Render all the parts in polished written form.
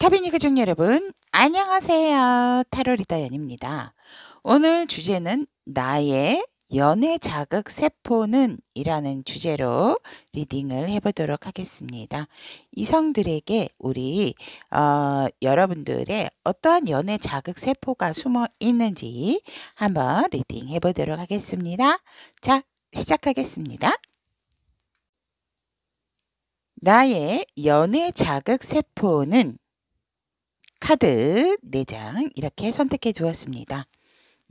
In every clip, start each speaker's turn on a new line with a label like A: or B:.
A: 타비니 가족 여러분, 안녕하세요. 타로 리더 연입니다. 오늘 주제는 나의 연애 자극 세포는 이라는 주제로 리딩을 해보도록 하겠습니다. 이성들에게 우리 여러분들의 어떠한 연애 자극 세포가 숨어 있는지 한번 리딩 해보도록 하겠습니다. 자, 시작하겠습니다. 나의 연애 자극 세포는 카드 4장 이렇게 선택해 주었습니다.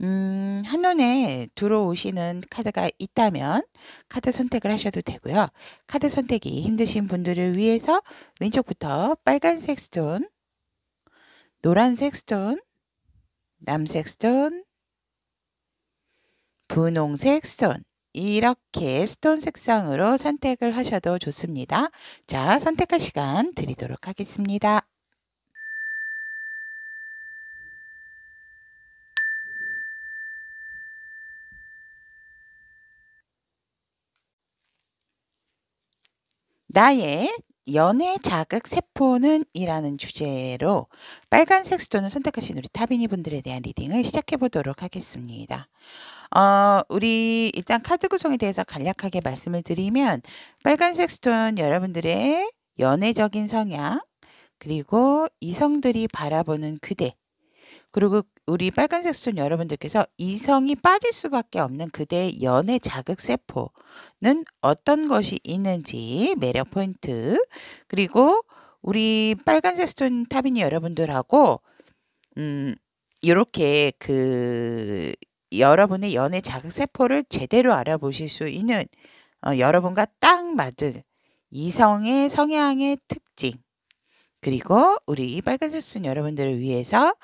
A: 한눈에 들어오시는 카드가 있다면 카드 선택을 하셔도 되고요. 카드 선택이 힘드신 분들을 위해서 왼쪽부터 빨간색 스톤, 노란색 스톤, 남색 스톤, 분홍색 스톤 이렇게 스톤 색상으로 선택을 하셔도 좋습니다. 자, 선택할 시간 드리도록 하겠습니다. 나의 연애 자극 세포는 이라는 주제로 빨간색 스톤을 선택하신 우리 타비니 분들에 대한 리딩을 시작해 보도록 하겠습니다. 우리 일단 카드 구성에 대해서 간략하게 말씀을 드리면 빨간색 스톤 여러분들의 연애적인 성향, 그리고 이성들이 바라보는 그대, 그리고 우리 빨간색 스톤 여러분들께서 이성이 빠질 수밖에 없는 그대의 연애 자극 세포는 어떤 것이 있는지 매력 포인트, 그리고 우리 빨간색 스톤 타비니 여러분들하고 이렇게 여러분의 연애 자극 세포를 제대로 알아보실 수 있는 여러분과 딱 맞을 이성의 성향의 특징, 그리고 우리 빨간색 스톤 여러분들을 위해서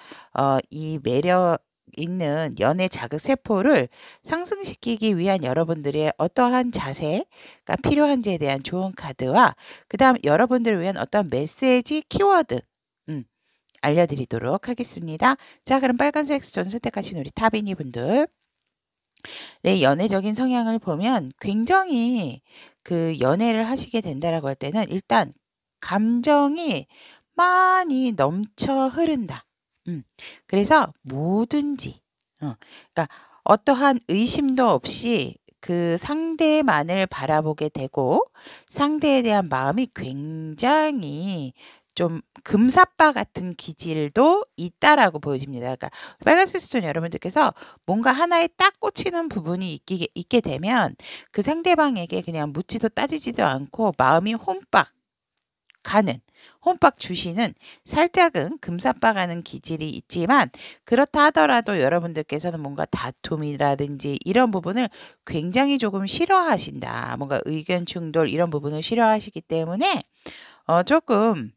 A: 이 매력 있는 연애 자극 세포를 상승시키기 위한 여러분들의 어떠한 자세가 필요한지에 대한 좋은 카드와 그 다음 여러분들을 위한 어떤 메시지 키워드 알려드리도록 하겠습니다. 자, 그럼 빨간색 스톤 선택하신 우리 타비니 분들, 내 연애적인 성향을 보면 굉장히 연애를 하시게 된다라고 할 때는 일단 감정이 많이 넘쳐 흐른다. 그래서 뭐든지, 그러니까 어떠한 의심도 없이 상대만을 바라보게 되고 상대에 대한 마음이 굉장히 좀 금사빠 같은 기질도 있다라고 보여집니다. 그러니까 빨간색 스톤 여러분들께서 뭔가 하나에 딱 꽂히는 부분이 있게 되면 그 상대방에게 그냥 묻지도 따지지도 않고 마음이 홈빡 주시는 살짝은 금사빠 가는 기질이 있지만, 그렇다 하더라도 여러분들께서는 뭔가 다툼이라든지 이런 부분을 굉장히 조금 싫어하신다. 뭔가 의견 충돌 이런 부분을 싫어하시기 때문에 조금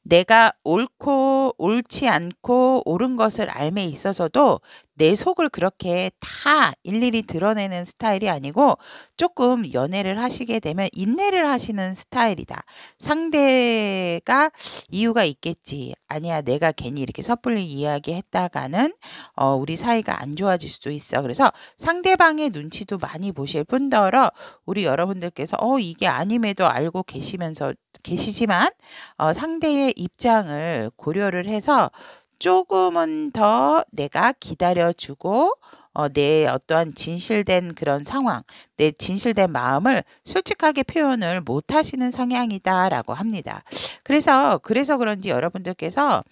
A: 내가 옳지 않고 옳은 것을 알매 있어서도 내 속을 그렇게 다 일일이 드러내는 스타일이 아니고 조금 연애를 하시게 되면 인내를 하시는 스타일이다. 상대가 이유가 있겠지. 아니야, 내가 괜히 이렇게 섣불리 이야기했다가는 우리 사이가 안 좋아질 수도 있어. 그래서 상대방의 눈치도 많이 보실 뿐더러 우리 여러분들께서 이게 아님에도 알고 계시지만 상대의 입장을 고려를 해서 조금은 더 내가 기다려주고 내 어떠한 진실된 그런 상황, 내 진실된 마음을 솔직하게 표현을 못 하시는 성향이다라고 합니다. 그래서 그런지 여러분들께서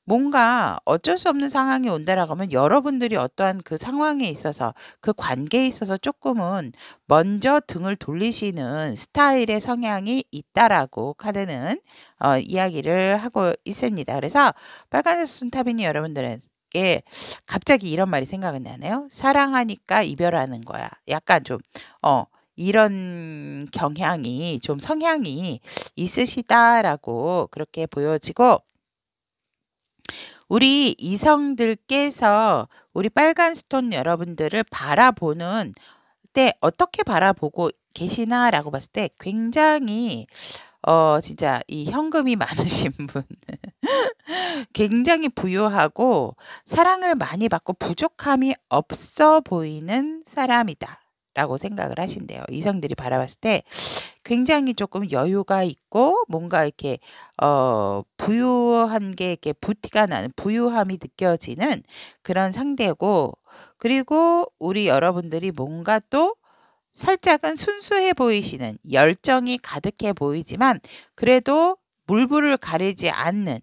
A: 뭔가 어쩔 수 없는 상황이 온다라고 하면 여러분들이 어떠한 그 상황에 있어서 그 관계에 있어서 조금은 먼저 등을 돌리시는 스타일의 성향이 있다라고 카드는 이야기를 하고 있습니다. 그래서 빨간색 손타비니 여러분들에게 갑자기 이런 말이 생각이 나네요. 사랑하니까 이별하는 거야. 약간 좀 이런 경향이 좀 성향이 있으시다라고 그렇게 보여지고, 우리 이성들께서 우리 빨간 스톤 여러분들을 바라보는 때 어떻게 바라보고 계시나라고 봤을 때 굉장히 진짜 이 현금이 많으신 분 굉장히 부유하고 사랑을 많이 받고 부족함이 없어 보이는 사람이다 라고 생각을 하신대요. 이성들이 바라봤을 때 굉장히 조금 여유가 있고 뭔가 이렇게 부유한 게 이렇게 부티가 나는 부유함이 느껴지는 그런 상대고, 그리고 우리 여러분들이 뭔가 또 살짝은 순수해 보이시는, 열정이 가득해 보이지만 그래도 물불을 가리지 않는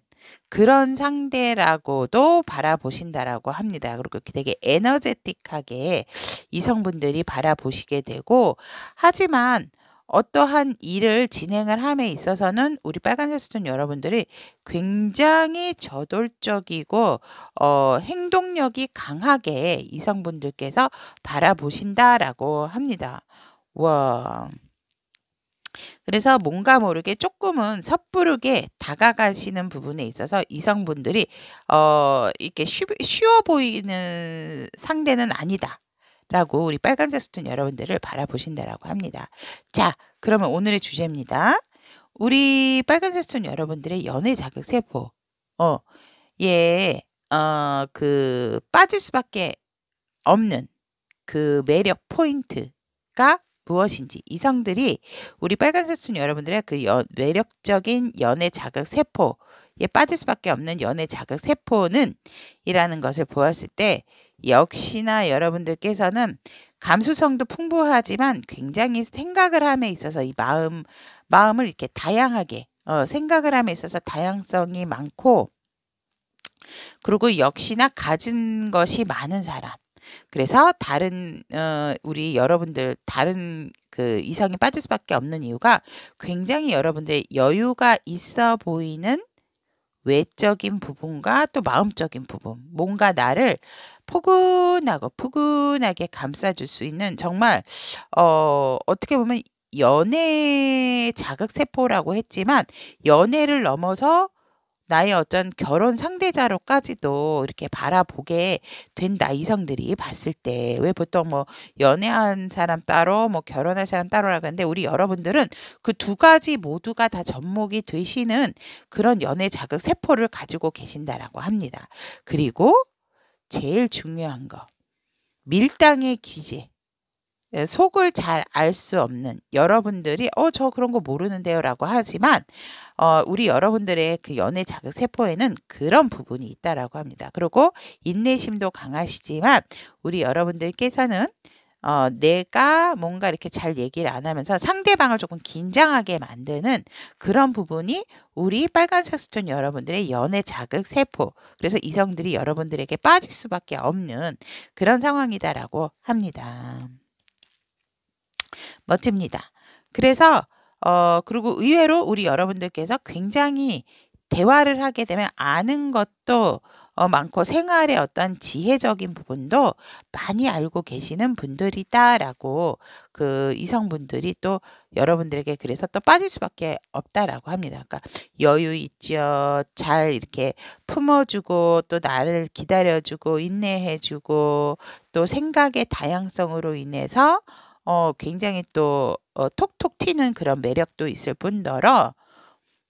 A: 그런 상대라고도 바라보신다라고 합니다. 그리고 되게 에너제틱하게 이성분들이 바라보시게 되고, 하지만 어떠한 일을 진행을 함에 있어서는 우리 빨간색 스톤 여러분들이 굉장히 저돌적이고 행동력이 강하게 이성분들께서 바라보신다라고 합니다. 와. 그래서 뭔가 모르게 조금은 섣부르게 다가가시는 부분에 있어서 이성분들이 이렇게 쉬워 보이는 상대는 아니다 라고 우리 빨간색 스톤 여러분들을 바라보신다라고 합니다. 자, 그러면 오늘의 주제입니다. 우리 빨간색 스톤 여러분들의 연애 자극 세포. 예, 빠질 수밖에 없는 그 매력 포인트가 무엇인지, 이성들이 우리 빨간색 스톤 여러분들의 그 매력적인 연애 자극 세포에 빠질 수밖에 없는 연애 자극 세포는 이라는 것을 보았을 때, 역시나 여러분들께서는 감수성도 풍부하지만 굉장히 생각을 함에 있어서 이 마음을 이렇게 다양하게 생각을 함에 있어서 다양성이 많고, 그리고 역시나 가진 것이 많은 사람. 그래서 다른 우리 여러분들 다른 그 이성이 빠질 수밖에 없는 이유가, 굉장히 여러분들의 여유가 있어 보이는 외적인 부분과 또 마음적인 부분, 뭔가 나를 포근하게 감싸줄 수 있는, 정말 어떻게 보면 연애 자극 세포라고 했지만 연애를 넘어서 나의 어떤 결혼 상대자로까지도 이렇게 바라보게 된다. 이성들이 봤을 때. 왜 보통 뭐 연애한 사람 따로 뭐 결혼할 사람 따로라고 하는데, 우리 여러분들은 그 두 가지 모두가 다 접목이 되시는 그런 연애 자극 세포를 가지고 계신다라고 합니다. 그리고 제일 중요한 거, 밀당의 기제. 속을 잘 알 수 없는 여러분들이 저 그런 거 모르는데요 라고 하지만 우리 여러분들의 그 연애 자극 세포에는 그런 부분이 있다라고 합니다. 그리고 인내심도 강하시지만 우리 여러분들께서는 내가 뭔가 이렇게 잘 얘기를 안 하면서 상대방을 조금 긴장하게 만드는 그런 부분이 우리 빨간색 스톤 여러분들의 연애 자극 세포, 그래서 이성들이 여러분들에게 빠질 수밖에 없는 그런 상황이다라고 합니다. 멋집니다. 그래서 그리고 의외로 우리 여러분들께서 굉장히 대화를 하게 되면 아는 것도 많고 생활의 어떤 지혜적인 부분도 많이 알고 계시는 분들이다라고 그 이성분들이 또 여러분들에게 그래서 또 빠질 수밖에 없다라고 합니다. 그러니까 여유 있죠. 잘 이렇게 품어주고 또 나를 기다려주고 인내해주고 또 생각의 다양성으로 인해서 굉장히 또 톡톡 튀는 그런 매력도 있을 뿐더러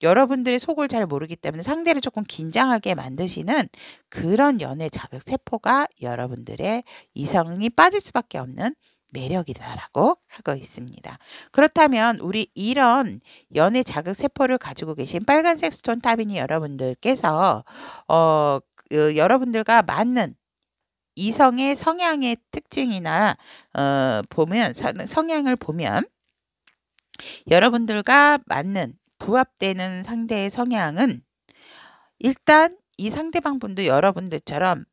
A: 여러분들의 속을 잘 모르기 때문에 상대를 조금 긴장하게 만드시는 그런 연애 자극 세포가 여러분들의 이성이 빠질 수밖에 없는 매력이다라고 하고 있습니다. 그렇다면 우리 이런 연애 자극 세포를 가지고 계신 빨간색 스톤 타비니 여러분들께서 여러분들과 맞는 이성의 성향의 특징이나 보면 성향을 보면 여러분들과 맞는 부합되는 상대의 성향은, 일단 이 상대방 분도 여러분들처럼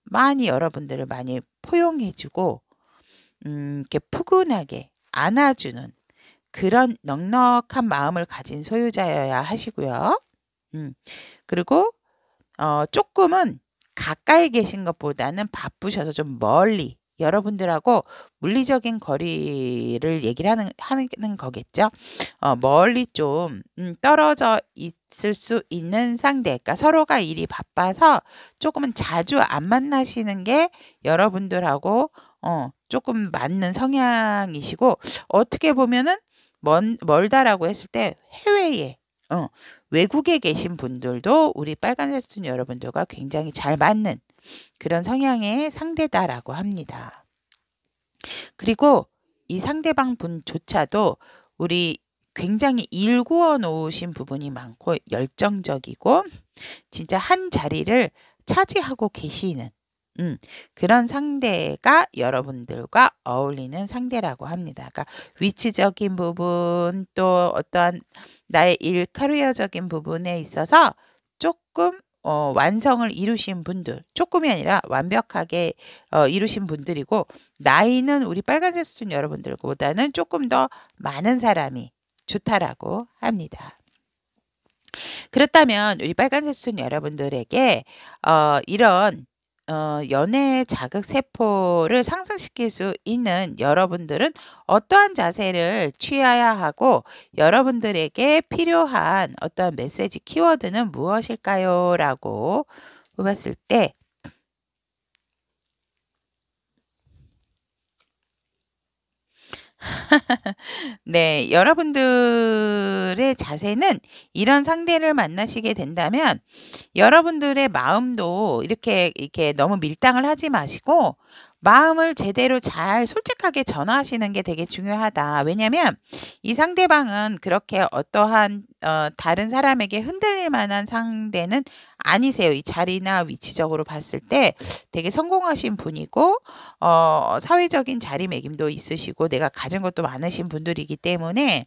A: 여러분들을 많이 포용해주고 이렇게 푸근하게 안아주는 그런 넉넉한 마음을 가진 소유자여야 하시고요. 그리고 조금은 가까이 계신 것보다는 바쁘셔서 좀 멀리 여러분들하고 물리적인 거리를 얘기를 하는 거겠죠. 멀리 좀 떨어져 있을 수 있는 상대, 그러니까 서로가 일이 바빠서 조금은 자주 안 만나시는 게 여러분들하고 조금 맞는 성향이시고, 어떻게 보면은 멀다라고 했을 때 해외에 외국에 계신 분들도 우리 빨간색 스톤 여러분들과 굉장히 잘 맞는 그런 성향의 상대다라고 합니다. 그리고 이 상대방 분조차도 우리 굉장히 일구어 놓으신 부분이 많고 열정적이고 진짜 한 자리를 차지하고 계시는 그런 상대가 여러분들과 어울리는 상대라고 합니다. 그러니까 위치적인 부분 또 어떠한 나의 일 커리어적인 부분에 있어서 조금 완성을 이루신 분들, 조금이 아니라 완벽하게 이루신 분들이고 나이는 우리 빨간색 수준 여러분들보다는 조금 더 많은 사람이 좋다라고 합니다. 그렇다면 우리 빨간색 수준 여러분들에게 이런 연애 자극 세포를 상승시킬 수 있는 여러분들은 어떠한 자세를 취해야 하고 여러분들에게 필요한 어떤 메시지 키워드는 무엇일까요? 라고 물어봤을 때 네, 여러분들의 자세는 이런 상대를 만나시게 된다면 여러분들의 마음도 이렇게 너무 밀당을 하지 마시고 마음을 제대로 잘 솔직하게 전하시는 게 되게 중요하다. 왜냐면 이 상대방은 그렇게 어떠한 다른 사람에게 흔들릴 만한 상대는 아니세요. 이 자리나 위치적으로 봤을 때 되게 성공하신 분이고 사회적인 자리매김도 있으시고 내가 가진 것도 많으신 분들이기 때문에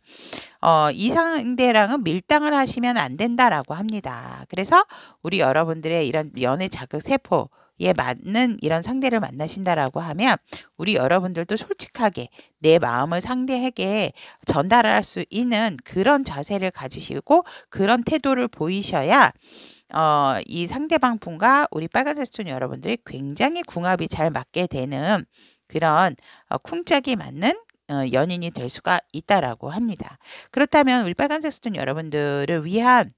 A: 이 상대랑은 밀당을 하시면 안 된다라고 합니다. 그래서 우리 여러분들의 이런 연애 자극 세포에 맞는 이런 상대를 만나신다라고 하면 우리 여러분들도 솔직하게 내 마음을 상대에게 전달할 수 있는 그런 자세를 가지시고 그런 태도를 보이셔야 이 상대방 분과 우리 빨간색 수준 여러분들이 굉장히 궁합이 잘 맞게 되는 그런 쿵짝이 맞는 연인이 될 수가 있다라고 합니다. 그렇다면 우리 빨간색 수준 여러분들을 위한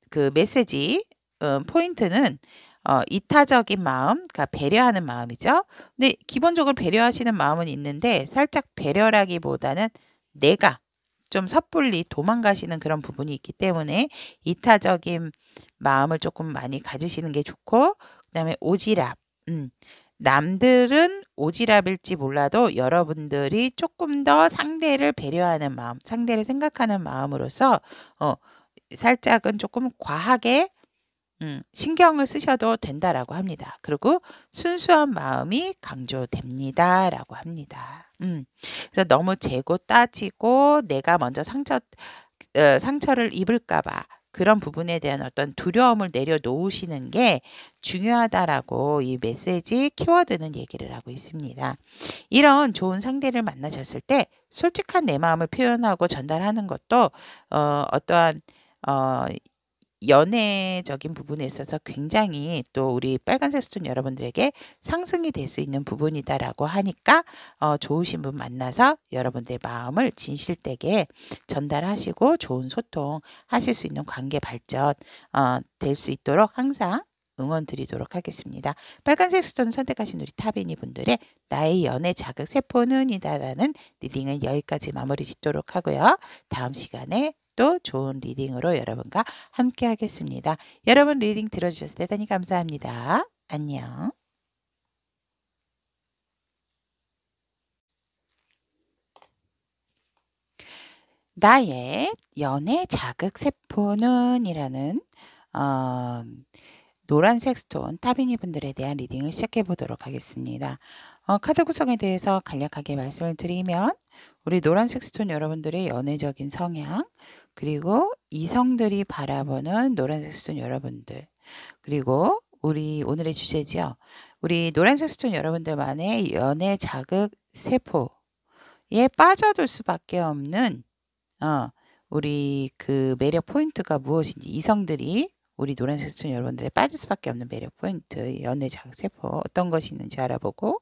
A: 그 메시지 포인트는 이타적인 마음, 그러니까 배려하는 마음이죠. 근데 기본적으로 배려하시는 마음은 있는데 살짝 배려라기보다는 내가 좀 섣불리 도망가시는 그런 부분이 있기 때문에 이타적인 마음을 조금 많이 가지시는 게 좋고 그다음에 오지랖. 남들은 오지랖일지 몰라도 여러분들이 조금 더 상대를 배려하는 마음, 상대를 생각하는 마음으로서 살짝은 조금 과하게 신경을 쓰셔도 된다라고 합니다. 그리고 순수한 마음이 강조됩니다라고 합니다. 그래서 너무 재고 따지고 내가 먼저 상처를 입을까 봐 그런 부분에 대한 어떤 두려움을 내려놓으시는 게 중요하다라고 이 메시지 키워드는 얘기를 하고 있습니다. 이런 좋은 상대를 만나셨을 때 솔직한 내 마음을 표현하고 전달하는 것도 어떠한 연애적인 부분에 있어서 굉장히 또 우리 빨간색 수준 여러분들에게 상승이 될 수 있는 부분이다라고 하니까 좋으신 분 만나서 여러분들의 마음을 진실되게 전달하시고 좋은 소통 하실 수 있는 관계 발전 될 수 있도록 항상 응원 드리도록 하겠습니다. 빨간색 수준을 선택하신 우리 타비니 분들의 나의 연애 자극 세포는 이다라는 리딩은 여기까지 마무리 짓도록 하고요. 다음 시간에 또 좋은 리딩으로 여러분과 함께 하겠습니다. 여러분 리딩 들어주셔서 대단히 감사합니다. 안녕. 나의 연애 자극 세포는 이라는 노란색 스톤 타비니 분들에 대한 리딩을 시작해 보도록 하겠습니다. 카드 구성에 대해서 간략하게 말씀을 드리면 우리 노란색 스톤 여러분들의 연애적인 성향 그리고 이성들이 바라보는 노란색 스톤 여러분들 그리고 우리 오늘의 주제죠. 우리 노란색 스톤 여러분들만의 연애 자극 세포에 빠져들 수밖에 없는 우리 그 매력 포인트가 무엇인지 이성들이 우리 노란색 수준 여러분들의 빠질 수밖에 없는 매력 포인트, 연애 자극 세포 어떤 것이 있는지 알아보고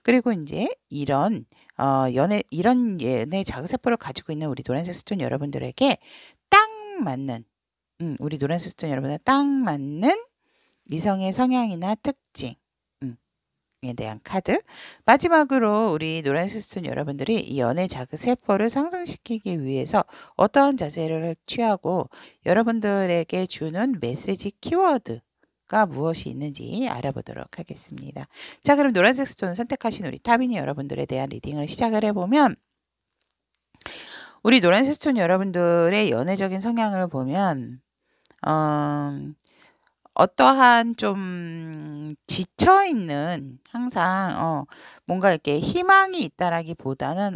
A: 그리고 이제 이런 연애 자극 세포를 가지고 있는 우리 노란색 수준 여러분들에게 딱 맞는 우리 노란색 수준 여러분들 딱 맞는 이성의 성향이나 특징 에 대한 카드 마지막으로 우리 노란색 수준 여러분들이 이 연애 자극 세포를 상승시키기 위해서 어떠한 자세를 취하고 여러분들에게 주는 메시지 키워드가 무엇이 있는지 알아보도록 하겠습니다. 자 그럼 노란색 스톤 선택하신 우리 타비니 여러분들에 대한 리딩을 시작을 해보면 우리 노란색 스톤 여러분들의 연애적인 성향을 보면 어 어떠한 좀 지쳐 있는 항상 뭔가 이렇게 희망이 있다라기보다는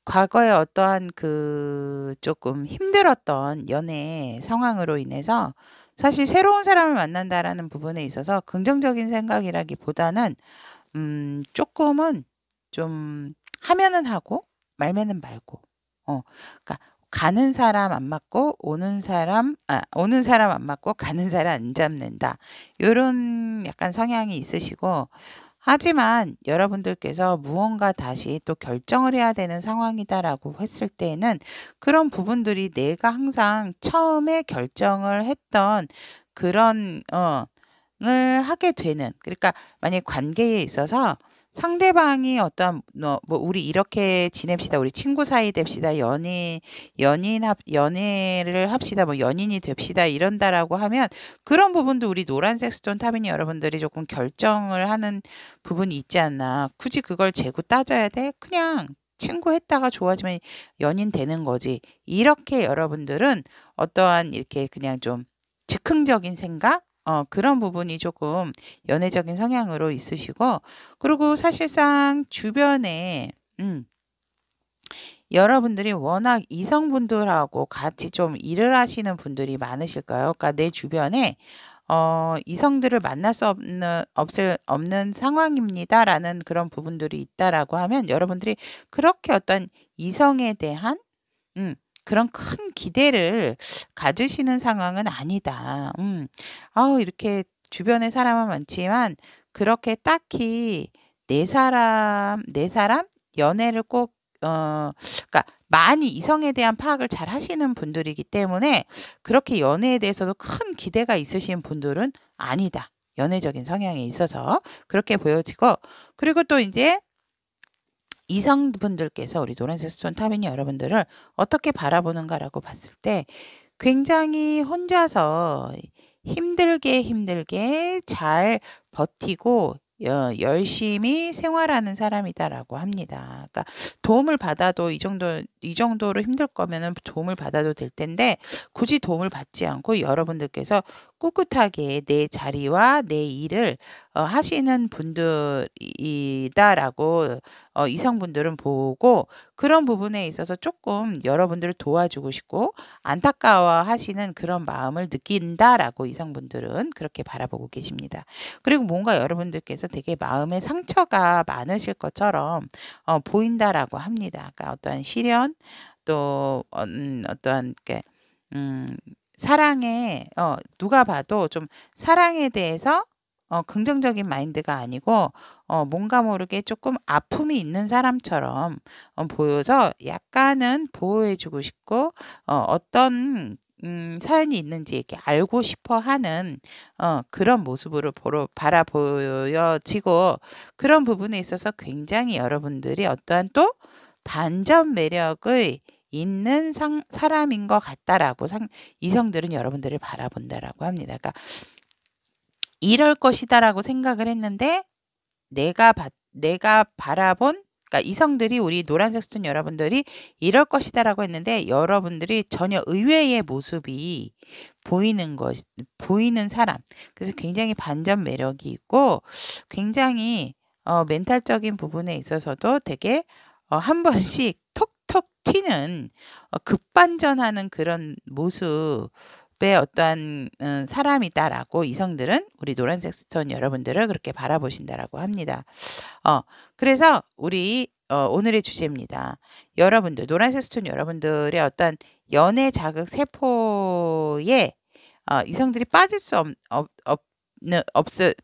A: 과거에 어떠한 그 조금 힘들었던 연애 상황으로 인해서 사실 '새로운 사람을 만난다.'라는 부분에 있어서 긍정적인 생각이라기보다는 쪼끔은 좀 하면은 하고 말면은 말고 그러니까 가는 사람 안 맞고 오는 사람 안 맞고 가는 사람 안 잡는다. 요런 약간 성향이 있으시고, 하지만 여러분들께서 무언가 다시 또 결정을 해야 되는 상황이다라고 했을 때에는 그런 부분들이 내가 항상 처음에 결정을 했던 그런 을 하게 되는, 그러니까 만약에 관계에 있어서 상대방이 어떤 뭐 "우리 이렇게 지냅시다. 우리 친구 사이 됩시다. 연애를 합시다. 뭐 연인이 됩시다." 이런다라고 하면 그런 부분도 우리 노란색 스톤 타비니 여러분들이 조금 결정을 하는 부분이 있지 않나. 굳이 그걸 재고 따져야 돼? 그냥 친구했다가 좋아지면 연인 되는 거지. 이렇게 여러분들은 어떠한 이렇게 그냥 좀 즉흥적인 생각? 그런 부분이 조금 연애적인 성향으로 있으시고, 그리고 사실상 주변에 음 여러분들이 워낙 이성분들하고 같이 좀 일을 하시는 분들이 많으실까요? 그러니까 내 주변에 "이성들을 만날 수 없는 상황입니다."라는 그런 부분들이 있다라고 하면 여러분들이 그렇게 어떤 이성에 대한 그런 큰 기대를 가지시는 상황은 아니다. 이렇게 주변에 사람은 많지만 그렇게 딱히 내 사람 연애를 꼭 그러니까 많이 이성에 대한 파악을 잘 하시는 분들이기 때문에 그렇게 연애에 대해서도 큰 기대가 있으신 분들은 아니다. 연애적인 성향에 있어서 그렇게 보여지고, 그리고 또 인제 이성분들께서 우리 노란색 스톤 타비니 여러분들을 어떻게 바라보는가라고 봤을 때 굉장히 혼자서 힘들게 잘 버티고 열심히 생활하는 사람이다라고 합니다. 그러니까 도움을 받아도 이 정도로 힘들 거면은 도움을 받아도 될 텐데 굳이 도움을 받지 않고 여러분들께서 꿋꿋하게 내 자리와 내 일을 하시는 분들이다라고 이성분들은 보고, 그런 부분에 있어서 조금 여러분들을 도와주고 싶고 안타까워하시는 그런 마음을 느낀다라고 이성분들은 그렇게 바라보고 계십니다. 그리고 뭔가 여러분들께서 되게 마음에 상처가 많으실 것처럼 보인다라고 합니다. 그러니까 어떠한 시련, 또 어떠한 게 음 사랑에 누가 봐도 좀 사랑에 대해서 긍정적인 마인드가 아니고 뭔가 모르게 조금 아픔이 있는 사람처럼 보여서 약간은 보호해 주고 싶고 어떤 사연이 있는지 이렇게 알고 싶어 하는 그런 모습으로 바라 보여지고, 그런 부분에 있어서 굉장히 여러분들이 어떠한 또 반전 매력의 있는 사람인 것 같다라고 이성들은 여러분들을 바라본다라고 합니다. 그러니까 '이럴 것이다.'라고 생각을 했는데 내가 바라본, 그러니까 이성들이 우리 노란색 스톤 여러분들이 '이럴 것이다.'라고 했는데 여러분들이 전혀 의외의 모습이 보이는 사람. 그래서 굉장히 반전 매력이 있고 굉장히 멘탈적인 부분에 있어서도 되게 한 번씩 톡톡 튀는 급반전하는 그런 모습의 어떠한 사람이다라고 이성들은 우리 노란색 스톤 여러분들을 그렇게 바라보신다라고 합니다. 그래서 우리 오늘의 주제입니다. 여러분들 노란색 스톤 여러분들의 어떤 연애 자극 세포에 이성들이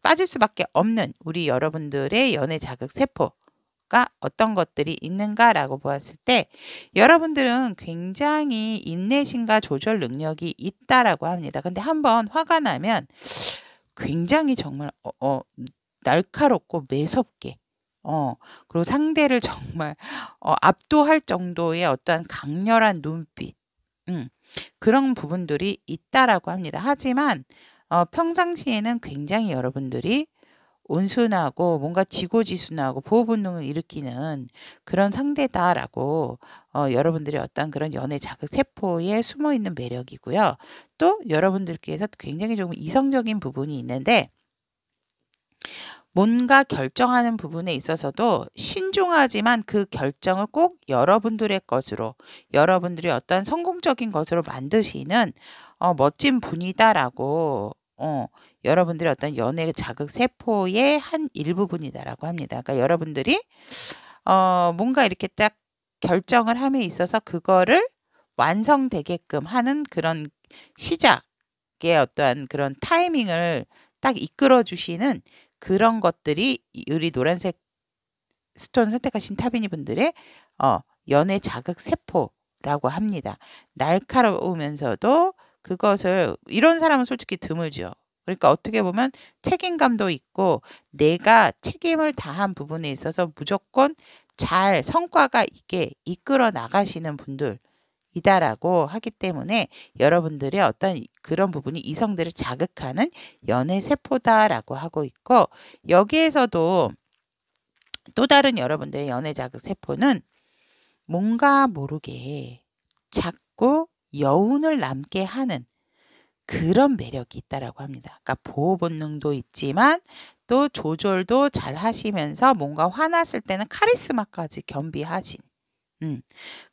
A: 빠질 수밖에 없는 우리 여러분들의 연애 자극 세포가 어떤 것들이 있는가라고 보았을 때 여러분들은 굉장히 인내심과 조절 능력이 있다라고 합니다. 근데 한번 화가 나면 굉장히 정말 날카롭고 매섭게 그리고 상대를 정말 압도할 정도의 어떠한 강렬한 눈빛, 음 그런 부분들이 있다라고 합니다. 하지만 평상시에는 굉장히 여러분들이 온순하고 뭔가 지고지순하고 보호 본능을 일으키는 그런 상대다라고 여러분들의 어떤 그런 연애 자극 세포에 숨어 있는 매력이고요. 또 여러분들께서 굉장히 조금 이성적인 부분이 있는데 뭔가 결정하는 부분에 있어서도 신중하지만 그 결정을 꼭 여러분들의 것으로 여러분들이 어떤 성공적인 것으로 만드시는 멋진 분이다라고 여러분들의 어떤 연애 자극 세포의 한 일부분이다라고 합니다. 그러니까 여러분들이 뭔가 이렇게 딱 결정을 함에 있어서 그거를 완성되게끔 하는 그런 시작의 어떠한 그런 타이밍을 딱 이끌어 주시는 그런 것들이 우리 노란색 스톤 선택하신 타비니 분들의 연애 자극 세포라고 합니다. 날카로우면서도 그것을 이런 사람은 솔직히 드물죠. 그러니까 어떻게 보면 책임감도 있고 내가 책임을 다한 부분에 있어서 무조건 잘 성과가 있게 이끌어 나가시는 분들 이다라고 하기 때문에 여러분들의 어떤 그런 부분이 이성들을 자극하는 연애 세포다라고 하고 있고 여기에서도 또 다른 여러분들의 연애 자극 세포는 뭔가 모르게 자꾸 여운을 남게 하는 그런 매력이 있다라고 합니다. 그러니까 보호 본능도 있지만 또 조절도 잘 하시면서 뭔가 화났을 때는 카리스마까지 겸비하신.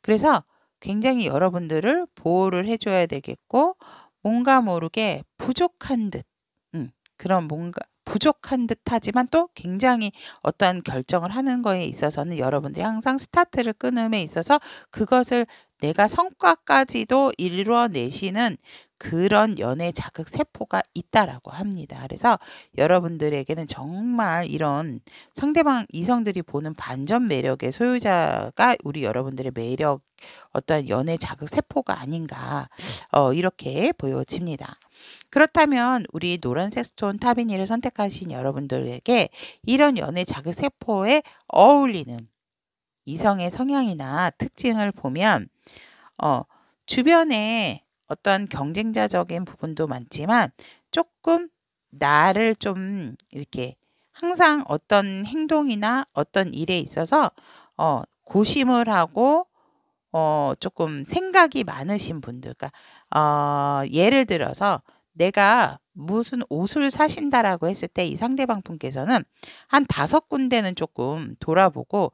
A: 그래서 굉장히 여러분들을 보호를 해줘야 되겠고 뭔가 모르게 부족한 듯 그런 뭔가 부족한 듯하지만 또 굉장히 어떠한 결정을 하는 거에 있어서는 여러분들이 항상 스타트를 끊음에 있어서 그것을 내가 성과까지도 이루어내시는 그런 연애 자극 세포가 있다라고 합니다. 그래서 여러분들에게는 정말 이런 상대방 이성들이 보는 반전 매력의 소유자가 우리 여러분들의 매력 어떤 연애 자극 세포가 아닌가 이렇게 보여집니다. 그렇다면 우리 노란색 스톤 타비니를 선택하신 여러분들에게 이런 연애 자극 세포에 어울리는 이성의 성향이나 특징을 보면 주변에 어떤 경쟁자적인 부분도 많지만 조금 나를 좀 이렇게 항상 어떤 행동이나 어떤 일에 있어서 고심을 하고 조금 생각이 많으신 분들, 그러니까 예를 들어서 내가 무슨 옷을 사신다라고 했을 때 이 상대방 분께서는 한 5군데는 조금 돌아보고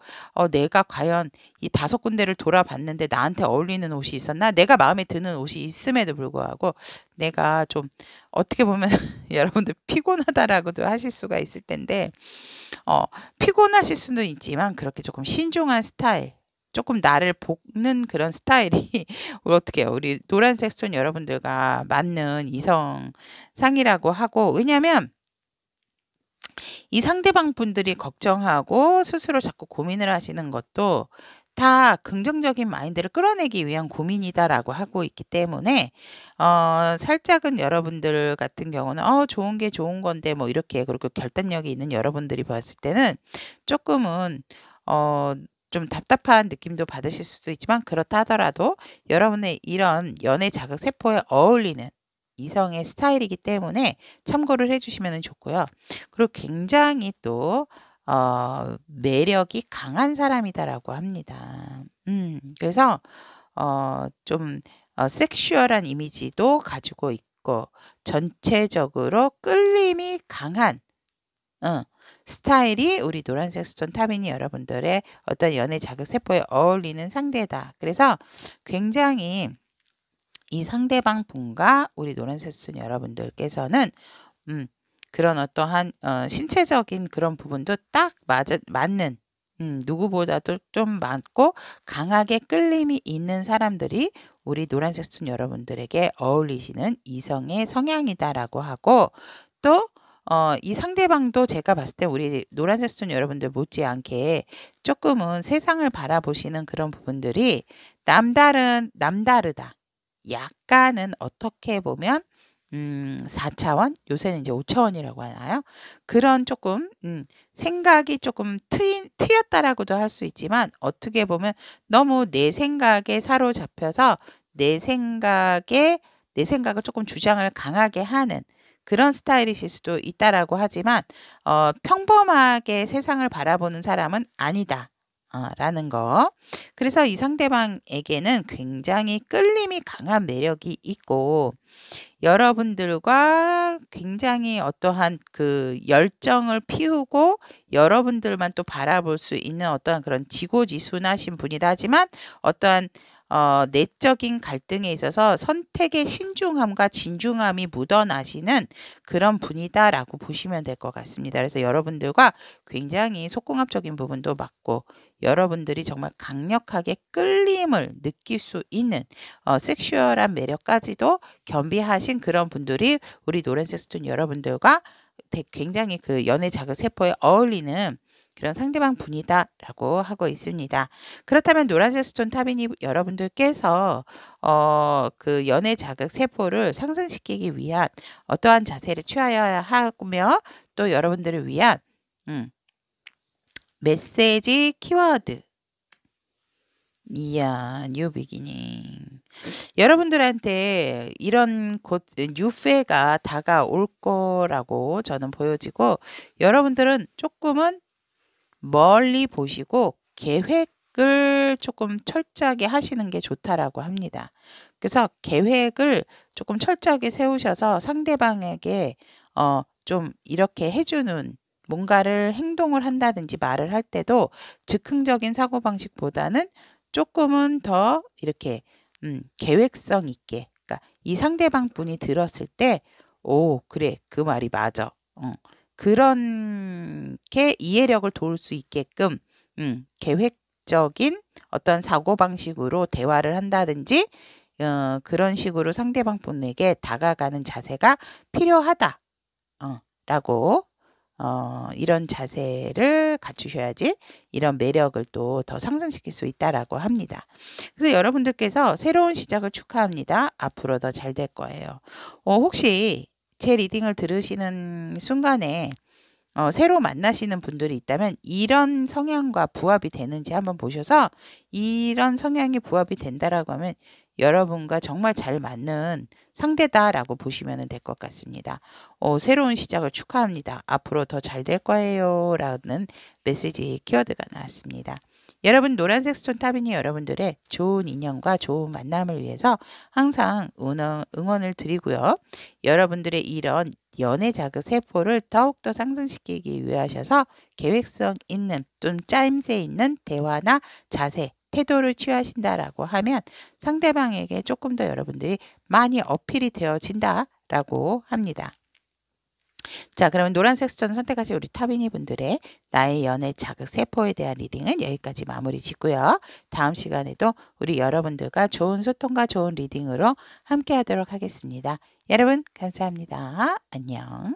A: 내가 과연 이 5군데를 돌아봤는데 나한테 어울리는 옷이 있었나? 내가 마음에 드는 옷이 있음에도 불구하고 내가 좀 어떻게 보면 여러분들 피곤하다라고도 하실 수가 있을 텐데 피곤하실 수는 있지만 그렇게 조금 신중한 스타일 조금 나를 볶는 그런 스타일이 어떻게 해요? 우리 노란색 스톤 여러분들과 맞는 이성상이라고 하고 왜냐하면 이 상대방 분들이 걱정하고 스스로 자꾸 고민을 하시는 것도 다 긍정적인 마인드를 끌어내기 위한 고민이다라고 하고 있기 때문에 살짝은 여러분들 같은 경우는 좋은 게 좋은 건데 뭐 이렇게 그리고 결단력이 있는 여러분들이 봤을 때는 조금은 좀 답답한 느낌도 받으실 수도 있지만 그렇다 하더라도 여러분의 이런 연애 자극 세포에 어울리는 이성의 스타일이기 때문에 참고를 해주시면 좋고요. 그리고 굉장히 또 매력이 강한 사람이다라고 합니다. 그래서 좀 섹슈얼한 이미지도 가지고 있고 전체적으로 끌림이 강한 스타일이 우리 노란색 스톤 타비니 여러분들의 어떤 연애 자극 세포에 어울리는 상대다. 그래서 굉장히 이 상대방 분과 우리 노란색 스톤 여러분들께서는 그런 어떠한 신체적인 그런 부분도 딱 맞는 누구보다도 좀 많고 강하게 끌림이 있는 사람들이 우리 노란색 스톤 여러분들에게 어울리시는 이성의 성향이다라고 하고 또 이 상대방도 제가 봤을 때 우리 노란색 스톤 여러분들 못지않게 조금은 세상을 바라보시는 그런 부분들이 남다르다. 약간은 어떻게 보면 4차원? 요새는 이제 5차원이라고 하나요? 그런 조금 생각이 조금 트였다라고도 할 수 있지만 어떻게 보면 너무 내 생각에 사로잡혀서 내 생각을 조금 주장을 강하게 하는 그런 스타일이실 수도 있다라고 하지만 평범하게 세상을 바라보는 사람은 아니다. 라는 거. 그래서 이 상대방에게는 굉장히 끌림이 강한 매력이 있고 여러분들과 굉장히 어떠한 그 열정을 피우고 여러분들만 또 바라볼 수 있는 어떠한 그런 지고지순하신 분이다 하지만 어떠한 내적인 갈등에 있어서 선택의 신중함과 진중함이 묻어나시는 그런 분이다라고 보시면 될 것 같습니다. 그래서 여러분들과 굉장히 속궁합적인 부분도 맞고 여러분들이 정말 강력하게 끌림을 느낄 수 있는 섹슈얼한 매력까지도 겸비하신 그런 분들이 우리 노란색스톤 여러분들과 굉장히 그 연애 자극 세포에 어울리는 그런 상대방 분이다라고 하고 있습니다. 그렇다면 노란색 스톤 타비니 여러분들께서 그 연애 자극 세포를 상승시키기 위한 어떠한 자세를 취하여야 하며 또 여러분들을 위한 메시지 키워드 이야 뉴 비기닝 여러분들한테 이런 곧 뉴페가 다가올 거라고 저는 보여지고 여러분들은 조금은 멀리 보시고 계획을 조금 철저하게 하시는 게 좋다라고 합니다. 그래서 계획을 조금 철저하게 세우셔서 상대방에게 좀 이렇게 해주는 뭔가를 행동을 한다든지 말을 할 때도 즉흥적인 사고방식보다는 조금은 더 이렇게 계획성 있게 그러니까 이 상대방 분이 들었을 때 오 그래 그 말이 맞아. 그렇게 이해력을 도울 수 있게끔 계획적인 어떤 사고방식으로 대화를 한다든지 그런 식으로 상대방 분에게 다가가는 자세가 필요하다. 라고 이런 자세를 갖추셔야지 이런 매력을 또 더 상승시킬 수 있다라고 합니다. 그래서 여러분들께서 새로운 시작을 축하합니다. 앞으로 더 잘 될 거예요. 혹시 제 리딩을 들으시는 순간에 새로 만나시는 분들이 있다면 이런 성향과 부합이 되는지 한번 보셔서 이런 성향이 부합이 된다라고 하면 여러분과 정말 잘 맞는 상대다라고 보시면 될 것 같습니다. 새로운 시작을 축하합니다. 앞으로 더 잘 될 거예요. 라는 메시지 키워드가 나왔습니다. 여러분 노란색 스톤 타비니 여러분들의 좋은 인연과 좋은 만남을 위해서 항상 응원을 드리고요. 여러분들의 이런 연애 자극 세포를 더욱더 상승시키기 위하셔서 계획성 있는 좀 짜임새 있는 대화나 자세, 태도를 취하신다라고 하면 상대방에게 조금 더 여러분들이 많이 어필이 되어진다라고 합니다. 자, 그러면 노란색 스톤을 선택하신 우리 타비니 분들의 나의 연애 자극 세포에 대한 리딩은 여기까지 마무리 짓고요. 다음 시간에도 우리 여러분들과 좋은 소통과 좋은 리딩으로 함께 하도록 하겠습니다. 여러분 감사합니다. 안녕.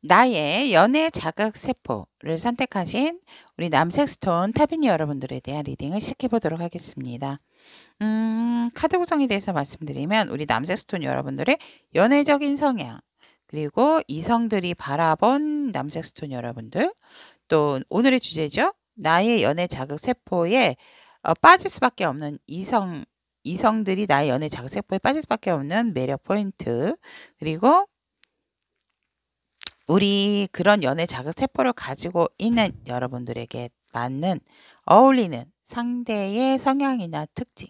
A: 나의 연애 자극 세포를 선택하신 우리 남색 스톤 타비니 여러분들에 대한 리딩을 시작해 보도록 하겠습니다. 카드 구성에 대해서 말씀드리면 우리 남색 스톤 여러분들의 연애적인 성향 그리고 이성들이 바라본 남색 스톤 여러분들 또 오늘의 주제죠. 나의 연애 자극 세포에 빠질 수밖에 없는 이성들이 나의 연애 자극 세포에 빠질 수밖에 없는 매력 포인트 그리고 우리 그런 연애 자극 세포를 가지고 있는 여러분들에게 맞는 어울리는 상대의 성향이나 특징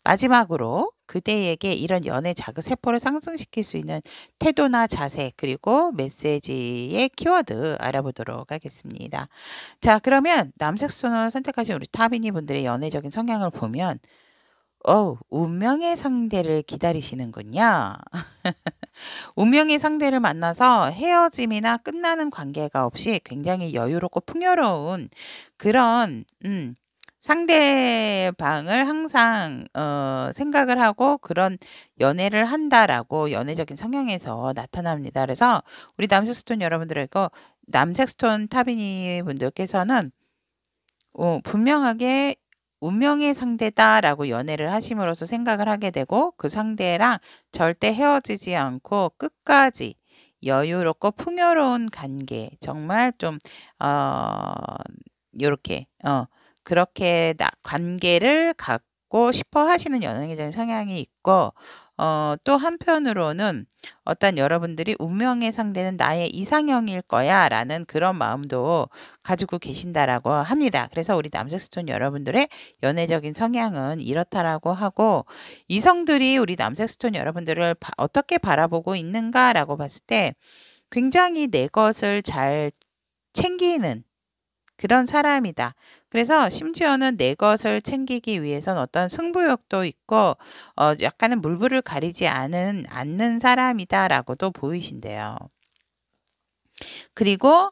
A: 마지막으로 그대에게 이런 연애 자극 세포를 상승시킬 수 있는 태도나 자세 그리고 메시지의 키워드 알아보도록 하겠습니다. 자 그러면 남색 스톤을 선택하신 우리 타비니 분들의 연애적인 성향을 보면 운명의 상대를 기다리시는군요. 운명의 상대를 만나서 헤어짐이나 끝나는 관계가 없이 굉장히 여유롭고 풍요로운 그런 상대방을 항상 생각을 하고 그런 연애를 한다라고 연애적인 성향에서 나타납니다. 그래서 우리 남색 스톤 여러분들과 남색 스톤 타비니 분들께서는 분명하게 운명의 상대다라고 연애를 하심으로써 생각을 하게 되고 그 상대랑 절대 헤어지지 않고 끝까지 여유롭고 풍요로운 관계 정말 좀 요렇게 그렇게 관계를 갖고 바라보고 싶어 하시는 연애적인 성향이 있고 또 한편으로는 어떤 여러분들이 '운명의 상대는 나의 이상형일 거야.'라는 그런 마음도 가지고 계신다라고 합니다. 그래서 우리 남색스톤 여러분들의 연애적인 성향은 이렇다라고 하고 이성들이 우리 남색스톤 여러분들을 어떻게 바라보고 있는가라고 봤을 때 굉장히 내 것을 잘 챙기는 그런 사람이다. 그래서 심지어는 내 것을 챙기기 위해선 어떤 승부욕도 있고 약간은 물불을 가리지 않는 사람이다라고도 보이신대요. 그리고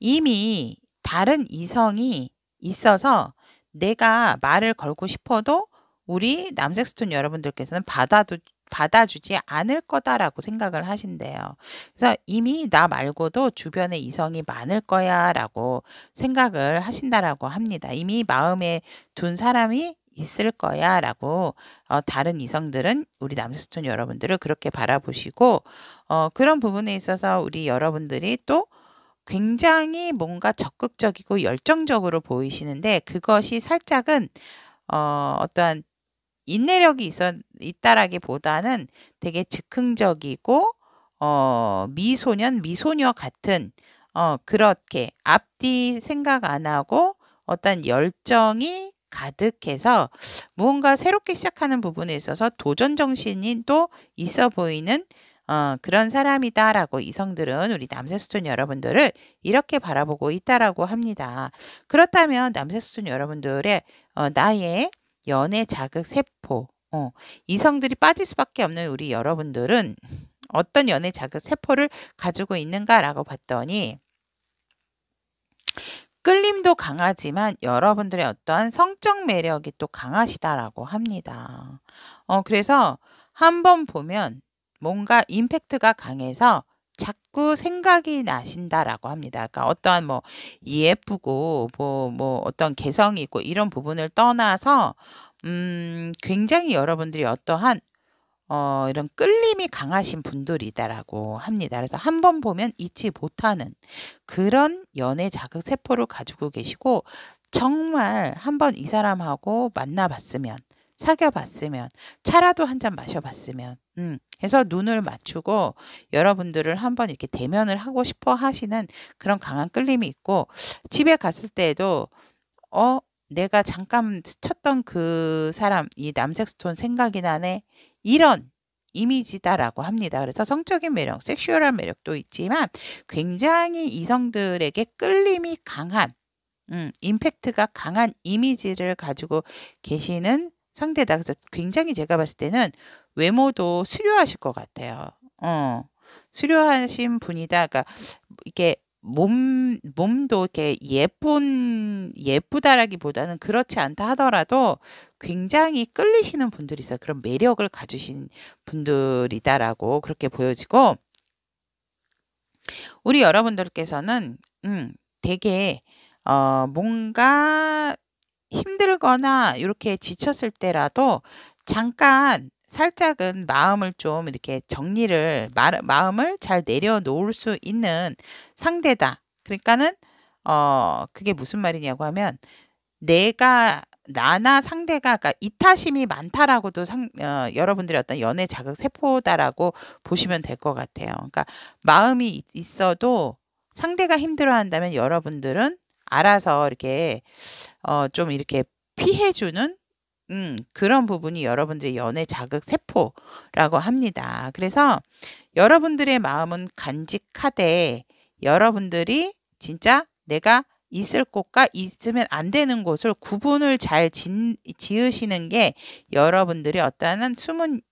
A: 이미 다른 이성이 있어서 내가 말을 걸고 싶어도 우리 남색스톤 여러분들께서는 받아주지 않을 거다라고 생각을 하신대요. 그래서 이미 나 말고도 주변에 이성이 많을 거야라고 생각을 하신다라고 합니다. 이미 마음에 둔 사람이 있을 거야라고 다른 이성들은 우리 남색스톤 여러분들을 그렇게 바라보시고 그런 부분에 있어서 우리 여러분들이 또 굉장히 뭔가 적극적이고 열정적으로 보이시는데 그것이 살짝은 어떠한 인내력이 있다라기보다는 되게 즉흥적이고 미소년, 미소녀 같은 그렇게 앞뒤 생각 안 하고 어떤 열정이 가득해서 무언가 새롭게 시작하는 부분에 있어서 도전 정신이 또 있어 보이는 그런 사람이다라고 이성들은 우리 남색스톤 여러분들을 이렇게 바라보고 있다라고 합니다. 그렇다면 남색스톤 여러분들의 나의 연애 자극 세포, 이성들이 빠질 수밖에 없는 우리 여러분들은 어떤 연애 자극 세포를 가지고 있는가라고 봤더니 끌림도 강하지만 여러분들의 어떠한 성적 매력이 또 강하시다라고 합니다. 그래서 한번 보면 뭔가 임팩트가 강해서 자꾸 생각이 나신다라고 합니다. 그러니까 어떠한 뭐 예쁘고 뭐 어떤 개성이 있고 이런 부분을 떠나서 굉장히 여러분들이 어떠한 이런 끌림이 강하신 분들이다라고 합니다. 그래서 한번 보면 잊지 못하는 그런 연애 자극 세포를 가지고 계시고 정말 한번 이 사람하고 만나봤으면 사귀어봤으면 차라도 한 잔 마셔봤으면 해서 눈을 맞추고 여러분들을 한번 이렇게 대면을 하고 싶어 하시는 그런 강한 끌림이 있고 집에 갔을 때에도 내가 잠깐 스쳤던 그 사람 이 남색스톤 생각이 나네 이런 이미지다라고 합니다. 그래서 성적인 매력, 섹슈얼한 매력도 있지만 굉장히 이성들에게 끌림이 강한 임팩트가 강한 이미지를 가지고 계시는 상대다. 그래서 굉장히 제가 봤을 때는 외모도 수려하실 것 같아요. 수려하신 분이다. 그러니까 이게 몸도 이렇게 예쁘다라기보다는 그렇지 않다 하더라도 굉장히 끌리시는 분들이 있어요. 그런 매력을 가지신 분들이다라고 그렇게 보여지고 우리 여러분들께서는 되게 뭔가 힘들거나 이렇게 지쳤을 때라도 잠깐 살짝은 마음을 좀 이렇게 정리를 마음을 잘 내려놓을 수 있는 상대다. 그러니까는 그게 무슨 말이냐고 하면 나나 상대가 그러니까 이타심이 많다라고도 여러분들의 어떤 연애 자극 세포다라고 보시면 될 것 같아요. 그러니까 마음이 있어도 상대가 힘들어한다면 여러분들은 알아서 이렇게 좀 이렇게 피해주는 그런 부분이 여러분들의 연애 자극 세포라고 합니다. 그래서 여러분들의 마음은 간직하되 여러분들이 진짜 내가 있을 곳과 있으면 안 되는 곳을 구분을 잘 지으시는 게 여러분들의 어떠한 숨은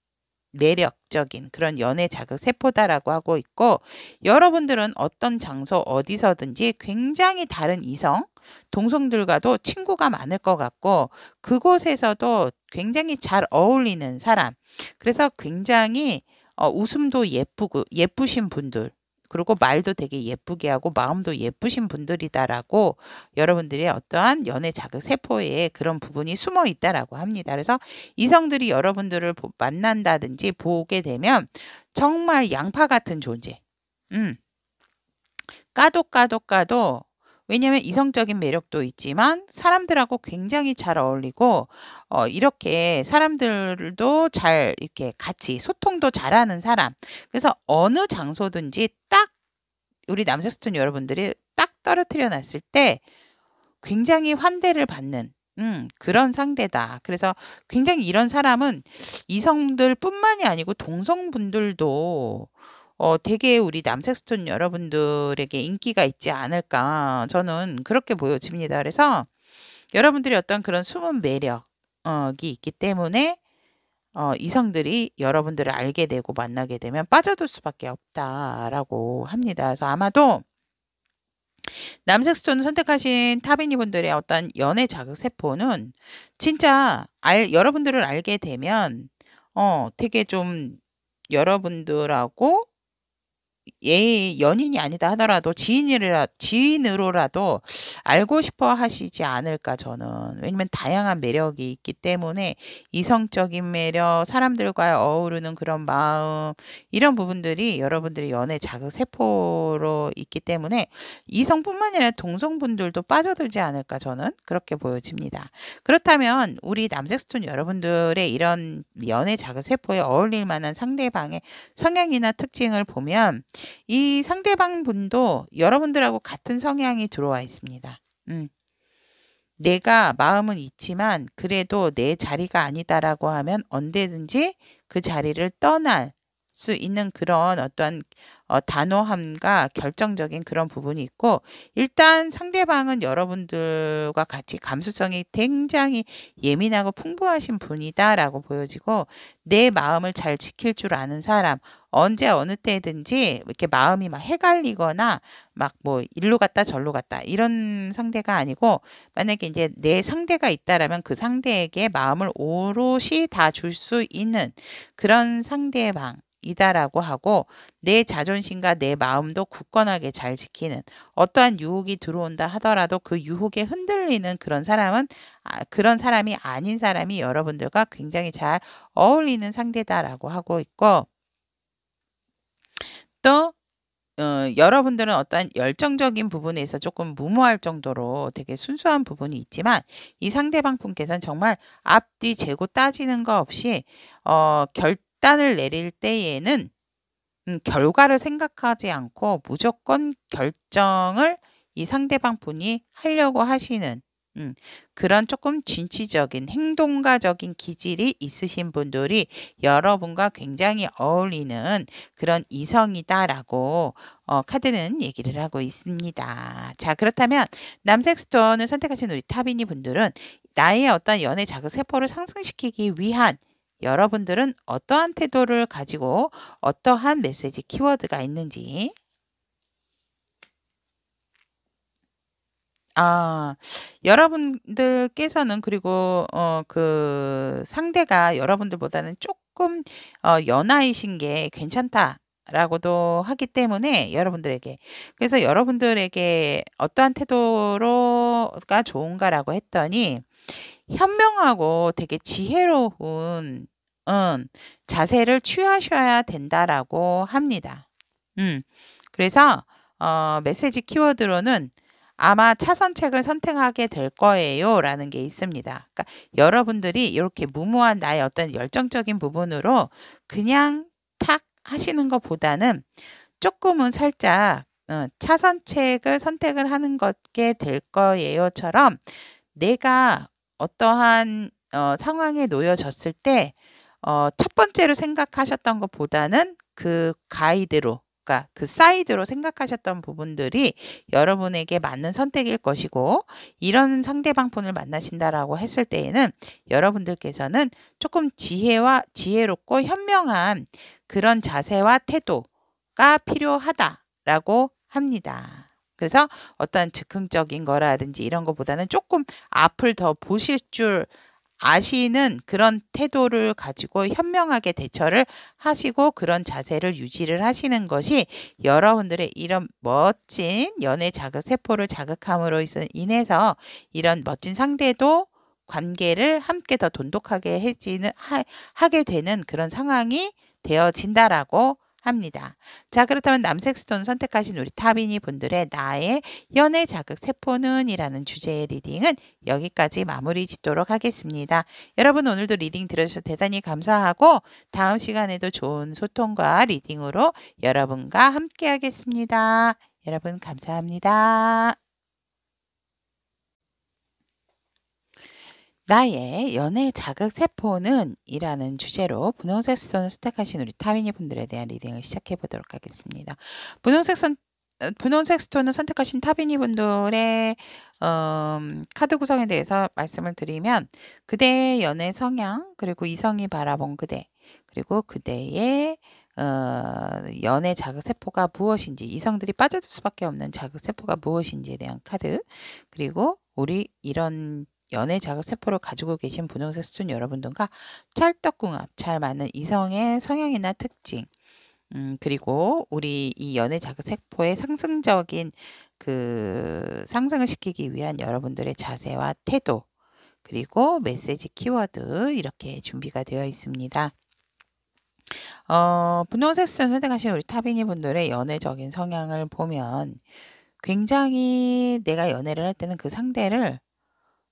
A: 매력적인 그런 연애 자극 세포다라고 하고 있고 여러분들은 어떤 장소 어디서든지 굉장히 다른 이성 동성들과도 친구가 많을 것 같고 그곳에서도 굉장히 잘 어울리는 사람 그래서 굉장히 웃음도 예쁘고 예쁘신 분들 그리고 말도 되게 예쁘게 하고 마음도 예쁘신 분들이다라고 여러분들의 어떠한 연애 자극 세포에 그런 부분이 숨어 있다라고 합니다. 그래서 이성들이 여러분들을 만난다든지 보게 되면 정말 양파 같은 존재. 까도 왜냐면 이성적인 매력도 있지만 사람들하고 굉장히 잘 어울리고 이렇게 사람들도 잘 이렇게 같이 소통도 잘하는 사람. 그래서 어느 장소든지 딱 우리 남색스톤 여러분들이 딱 떨어뜨려 놨을 때 굉장히 환대를 받는 그런 상대다. 그래서 굉장히 이런 사람은 이성들뿐만이 아니고 동성분들도 되게 우리 남색스톤 여러분들에게 인기가 있지 않을까 저는 그렇게 보여집니다. 그래서 여러분들이 어떤 그런 숨은 매력이 있기 때문에 이성들이 여러분들을 알게 되고 만나게 되면 빠져들 수밖에 없다라고 합니다. 그래서 아마도 남색스톤을 선택하신 타비니 분들의 어떤 연애 자극 세포는 진짜 여러분들을 알게 되면 되게 좀 여러분들하고 연인이 아니다 하더라도 지인으로라도 알고 싶어 하시지 않을까 저는. 왜냐면 다양한 매력이 있기 때문에 이성적인 매력, 사람들과 어우르는 그런 마음 이런 부분들이 여러분들의 연애 자극 세포로 있기 때문에 이성뿐만 아니라 동성분들도 빠져들지 않을까 저는 그렇게 보여집니다. 그렇다면 우리 남색스톤 여러분들의 이런 연애 자극 세포에 어울릴 만한 상대방의 성향이나 특징을 보면 이 상대방 분도 여러분들하고 같은 성향이 들어와 있습니다. 내가 마음은 있지만 그래도 내 자리가 아니다라고 하면 언제든지 그 자리를 떠날 수 있는 그런 어떤 단호함과 결정적인 그런 부분이 있고 일단 상대방은 여러분들과 같이 감수성이 굉장히 예민하고 풍부하신 분이다라고 보여지고 내 마음을 잘 지킬 줄 아는 사람 언제 어느 때든지 이렇게 마음이 막 헷갈리거나 막 뭐 일로 갔다 절로 갔다 이런 상대가 아니고 만약에 이제 내 상대가 있다라면 그 상대에게 마음을 오롯이 다 줄 수 있는 그런 상대방이다라고 하고 내 자존심과 내 마음도 굳건하게 잘 지키는 어떠한 유혹이 들어온다 하더라도 그 유혹에 흔들리는 그런 사람은 그런 사람이 아닌 사람이 여러분들과 굉장히 잘 어울리는 상대다라고 하고 있고 또 여러분들은 어떠한 열정적인 부분에서 조금 무모할 정도로 되게 순수한 부분이 있지만 이 상대방 분께서는 정말 앞뒤 재고 따지는 거 없이 결단을 내릴 때에는 결과를 생각하지 않고 무조건 결정을 이 상대방 분이 하려고 하시는 그런 조금 진취적인 행동가적인 기질이 있으신 분들이 여러분과 굉장히 어울리는 그런 이성이다라고 카드는 얘기를 하고 있습니다. 자, 그렇다면 남색스톤을 선택하신 우리 타비니 분들은 나의 어떤 연애 자극 세포를 상승시키기 위한 여러분들은 어떠한 태도를 가지고 어떠한 메시지 키워드가 있는지 여러분들께서는 그리고 그 상대가 여러분들보다는 조금 연하이신 게 괜찮다라고도 하기 때문에 여러분들에게 그래서 여러분들에게 어떠한 태도로가 좋은가라고 했더니 현명하고 되게 지혜로운 자세를 취하셔야 된다라고 합니다. 그래서 메시지 키워드로는 아마 차선책을 선택하게 될 거예요 라는 게 있습니다. 그러니까 여러분들이 이렇게 무모한 나의 어떤 열정적인 부분으로 그냥 탁 하시는 것보다는 조금은 살짝 차선책을 선택을 하는 것게 될 거예요처럼 내가 어떠한 상황에 놓여졌을 때 첫 번째로 생각하셨던 것보다는 그 가이드로 그러니까 그 사이드로 생각하셨던 부분들이 여러분에게 맞는 선택일 것이고 이런 상대방 분을 만나신다라고 했을 때에는 여러분들께서는 조금 지혜롭고 현명한 그런 자세와 태도가 필요하다라고 합니다. 그래서 어떤 즉흥적인 거라든지 이런 것보다는 조금 앞을 더 보실 줄 아시는 그런 태도를 가지고 현명하게 대처를 하시고 그런 자세를 유지를 하시는 것이 여러분들의 이런 멋진 연애 자극 세포를 자극함으로 인해서 이런 멋진 상대도 관계를 함께 더 돈독하게 하게 되는 그런 상황이 되어진다라고 합니다. 자, 그렇다면 남색 스톤 선택하신 우리 타비니 분들의 나의 연애 자극 세포는 이라는 주제의 리딩은 여기까지 마무리 짓도록 하겠습니다. 여러분 오늘도 리딩 들어주셔서 대단히 감사하고 다음 시간에도 좋은 소통과 리딩으로 여러분과 함께 하겠습니다. 여러분 감사합니다. 나의 연애 자극 세포는 이라는 주제로 분홍색 스톤을 선택하신 우리 타미니 분들에 대한 리딩을 시작해 보도록 하겠습니다. 분홍색 스톤을 선택하신 타비니 분들의 카드 구성에 대해서 말씀을 드리면 그대의 연애 성향, 그리고 이성이 바라본 그대, 그리고 그대의 연애 자극세포가 무엇인지, 이성들이 빠져들 수밖에 없는 자극세포가 무엇인지에 대한 카드, 그리고 우리 이런 연애 자극세포를 가지고 계신 분홍색 스톤 여러분들과 찰떡궁합, 잘 맞는 이성의 성향이나 특징, 그리고 우리 이 연애 자극세포의 상승적인 상승을 시키기 위한 여러분들의 자세와 태도, 그리고 메시지 키워드 이렇게 준비가 되어 있습니다. 분홍색 스톤 선택하신 우리 타비니 분들의 연애적인 성향을 보면 굉장히 내가 연애를 할 때는 그 상대를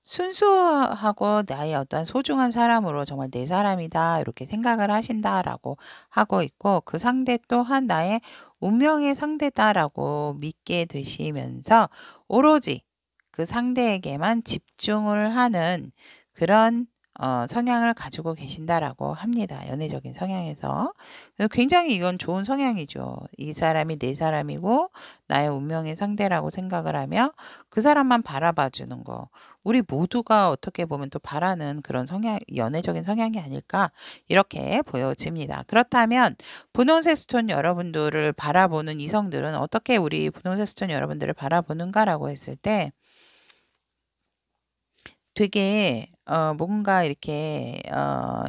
A: 순수하고 나의 어떤 소중한 사람으로 정말 내 사람이다 이렇게 생각을 하신다라고 하고 있고, 그 상대 또한 나의 운명의 상대다라고 믿게 되시면서 오로지 그 상대에게만 집중을 하는 그런 성향을 가지고 계신다라고 합니다. 연애적인 성향에서. 굉장히 이건 좋은 성향이죠. 이 사람이 내 사람이고 나의 운명의 상대라고 생각을 하며 그 사람만 바라봐 주는 거. 우리 모두가 어떻게 보면 또 바라는 그런 성향, 연애적인 성향이 아닐까 이렇게 보여집니다. 그렇다면 분홍색 스톤 여러분들을 바라보는 이성들은 어떻게 우리 분홍색 스톤 여러분들을 바라보는가라고 했을 때 되게 뭔가 이렇게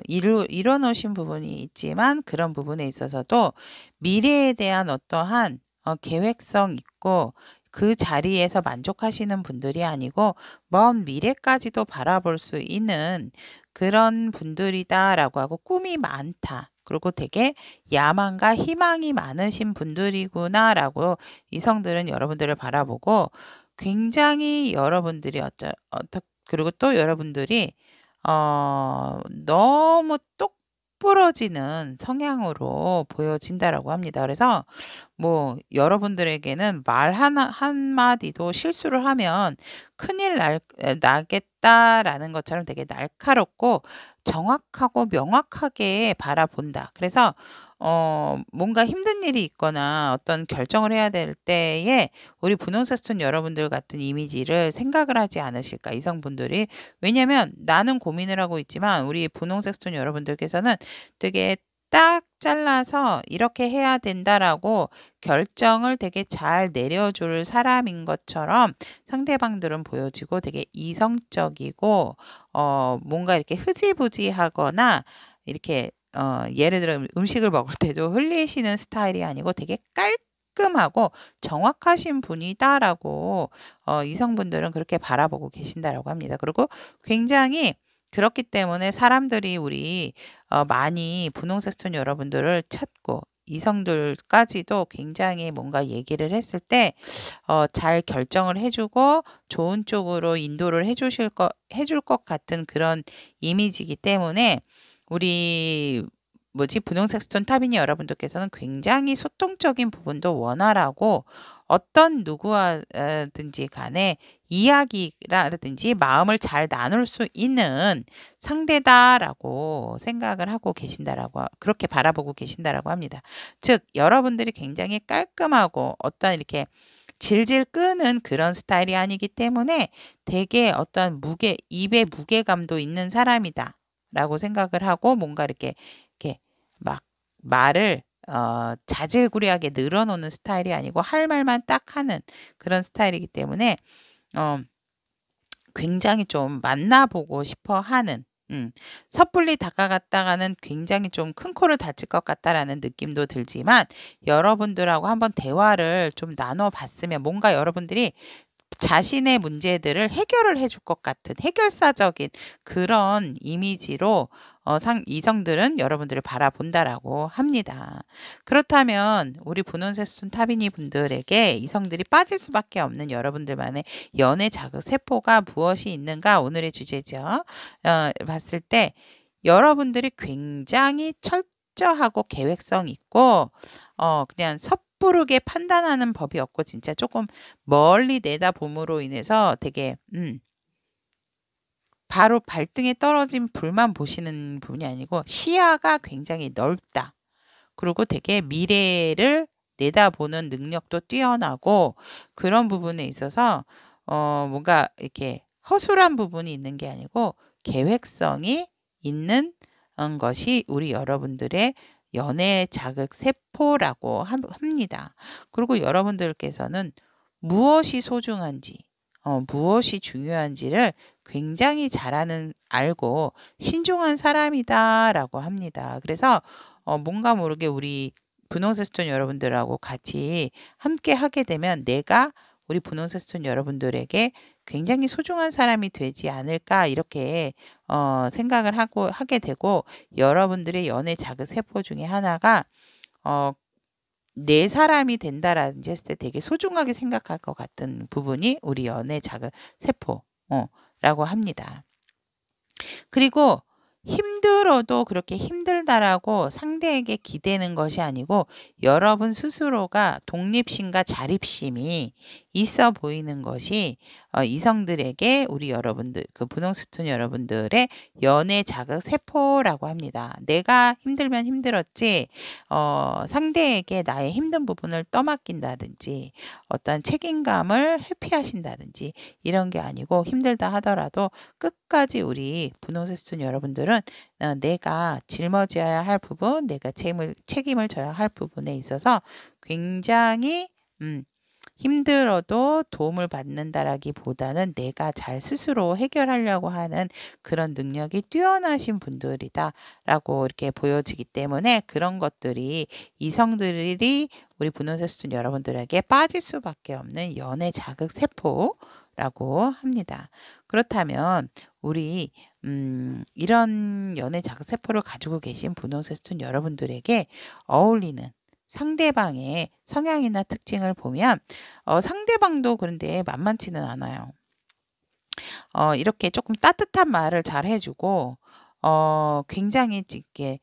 A: 이뤄 놓으신 부분이 있지만 그런 부분에 있어서도 미래에 대한 어떠한 계획성 있고 그 자리에서 만족하시는 분들이 아니고 먼 미래까지도 바라볼 수 있는 그런 분들이다라고 하고, 꿈이 많다. 그리고 되게 야망과 희망이 많으신 분들이구나라고 이성들은 여러분들을 바라보고, 굉장히 여러분들이 그리고 또 여러분들이 너무 똑 부러지는 성향으로 보여진다라고 합니다. 그래서 뭐 여러분들에게는 말 한마디도 실수를 하면 큰일 나겠다라는 것처럼 되게 날카롭고 정확하고 명확하게 바라본다. 그래서 뭔가 힘든 일이 있거나 어떤 결정을 해야 될 때에 우리 분홍색 스톤 여러분들 같은 이미지를 생각을 하지 않으실까, 이성분들이. 왜냐면 나는 고민을 하고 있지만 우리 분홍색 스톤 여러분들께서는 되게 딱 잘라서 이렇게 해야 된다라고 결정을 되게 잘 내려줄 사람인 것처럼 상대방들은 보여지고, 되게 이성적이고 뭔가 이렇게 흐지부지하거나 이렇게 예를 들어 음식을 먹을 때도 흘리시는 스타일이 아니고 되게 깔끔하고 정확하신 분이다라고 이성분들은 그렇게 바라보고 계신다라고 합니다. 그리고 굉장히 그렇기 때문에 사람들이 우리 많이 분홍색 스톤 여러분들을 찾고 이성들까지도 굉장히 뭔가 얘기를 했을 때 잘 결정을 해주고 좋은 쪽으로 인도를 해줄 것 같은 그런 이미지이기 때문에 우리 분홍색 스톤 타비니 여러분들께서는 굉장히 소통적인 부분도 원활하고 어떤 누구와든지 간에 이야기라든지 마음을 잘 나눌 수 있는 상대다라고 생각을 하고 계신다라고, 그렇게 바라보고 계신다라고 합니다. 즉 여러분들이 굉장히 깔끔하고 어떤 이렇게 질질 끄는 그런 스타일이 아니기 때문에 되게 어떤 입에 무게감도 있는 사람이다 라고 생각을 하고, 뭔가 이렇게 막 말을 자질구레하게 늘어놓는 스타일이 아니고 할 말만 딱 하는 그런 스타일이기 때문에 굉장히 좀 만나보고 싶어 하는, 섣불리 다가갔다가는 굉장히 좀 큰 코를 다칠 것 같다라는 느낌도 들지만 여러분들하고 한번 대화를 좀 나눠봤으면 뭔가 여러분들이 자신의 문제들을 해결을 해줄 것 같은 해결사적인 그런 이미지로 이성들은 여러분들을 바라본다라고 합니다. 그렇다면 우리 분홍색소년 타비니 분들에게 이성들이 빠질 수밖에 없는 여러분들만의 연애 자극 세포가 무엇이 있는가 오늘의 주제죠. 봤을 때 여러분들이 굉장히 철저하고 계획성 있고 그냥 섣부르게 판단하는 법이 없고 진짜 조금 멀리 내다봄으로 인해서 되게 바로 발등에 떨어진 불만 보시는 분이 아니고 시야가 굉장히 넓다. 그리고 되게 미래를 내다보는 능력도 뛰어나고 그런 부분에 있어서 뭔가 이렇게 허술한 부분이 있는 게 아니고 계획성이 있는 것이 우리 여러분들의 연애 자극 세포라고 합니다. 그리고 여러분들께서는 무엇이 소중한지, 무엇이 중요한지를 굉장히 알고 신중한 사람이다라고 합니다. 그래서 뭔가 모르게 우리 분홍색소년 여러분들하고 같이 함께 하게 되면 내가 우리 분홍색소년 여러분들에게 굉장히 소중한 사람이 되지 않을까 이렇게 생각을 하게 되고 여러분들의 연애 자극 세포 중에 하나가 내 사람이 된다라든지 했을 때 되게 소중하게 생각할 것 같은 부분이 우리 연애 자극 세포라고 합니다. 그리고 힘들어도 그렇게 힘들다라고 상대에게 기대는 것이 아니고 여러분 스스로가 독립심과 자립심이 있어 보이는 것이 이성들에게 우리 여러분들 그 분홍스톤 여러분들의 연애 자극 세포라고 합니다. 내가 힘들면 힘들었지 상대에게 나의 힘든 부분을 떠맡긴다든지 어떤 책임감을 회피하신다든지 이런 게 아니고 힘들다 하더라도 끝까지 우리 분홍색소년 여러분들은 내가 짊어져야 할 부분, 내가 책임을 져야 할 부분에 있어서 굉장히 힘들어도 도움을 받는다라기보다는 내가 잘 스스로 해결하려고 하는 그런 능력이 뛰어나신 분들이다라고 이렇게 보여지기 때문에 그런 것들이 이성들이 우리 분홍색소년 여러분들에게 빠질 수밖에 없는 연애 자극 세포라고 합니다. 그렇다면 우리 이런 연애 자극 세포를 가지고 계신 분홍색소년 여러분들에게 어울리는 상대방의 성향이나 특징을 보면 상대방도 그런데 만만치는 않아요. 이렇게 조금 따뜻한 말을 잘 해주고 굉장히 이렇게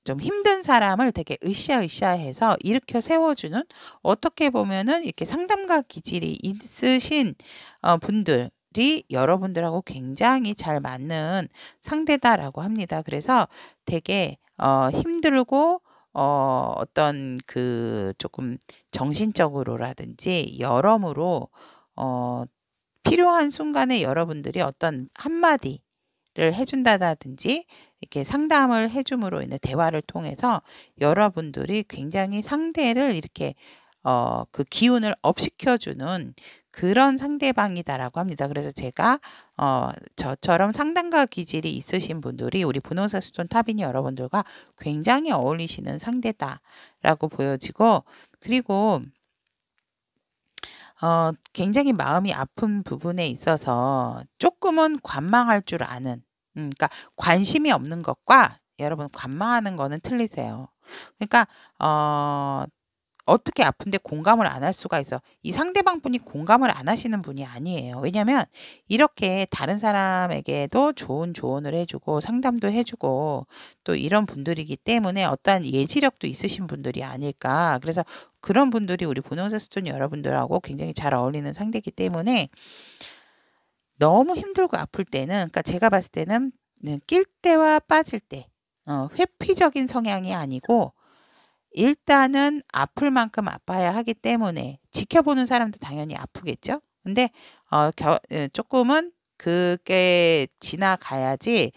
A: 좀 힘든 사람을 되게 으쌰으쌰해서 일으켜 세워주는 어떻게 보면은 이렇게 상담가 기질이 있으신 분들이 여러분들하고 굉장히 잘 맞는 상대다라고 합니다. 그래서 되게 힘들고 어떤 그 조금 정신적으로라든지 여러모로 필요한 순간에 여러분들이 어떤 한마디를 해준다든지 이렇게 상담을 해줌으로 인해 대화를 통해서 여러분들이 굉장히 상대를 이렇게 그 기운을 업시켜주는 그런 상대방이다라고 합니다. 그래서 제가 저처럼 상담가 기질이 있으신 분들이 우리 분홍색소년 타비니 여러분들과 굉장히 어울리시는 상대다라고 보여지고 그리고 굉장히 마음이 아픈 부분에 있어서 조금은 관망할 줄 아는 그러니까 관심이 없는 것과 여러분 관망하는 거는 틀리세요. 그러니까 어떻게 아픈데 공감을 안 할 수가 있어. 이 상대방 분이 공감을 안 하시는 분이 아니에요. 왜냐면 이렇게 다른 사람에게도 좋은 조언을 해주고 상담도 해주고 또 이런 분들이기 때문에 어떠한 예지력도 있으신 분들이 아닐까. 그래서 그런 분들이 우리 분홍색소년 여러분들하고 굉장히 잘 어울리는 상대이기 때문에 너무 힘들고 아플 때는 그러니까 제가 봤을 때는 낄 때와 빠질 때 회피적인 성향이 아니고 일단은 아플 만큼 아파야 하기 때문에 지켜보는 사람도 당연히 아프겠죠. 근데 조금은 그게 지나가야지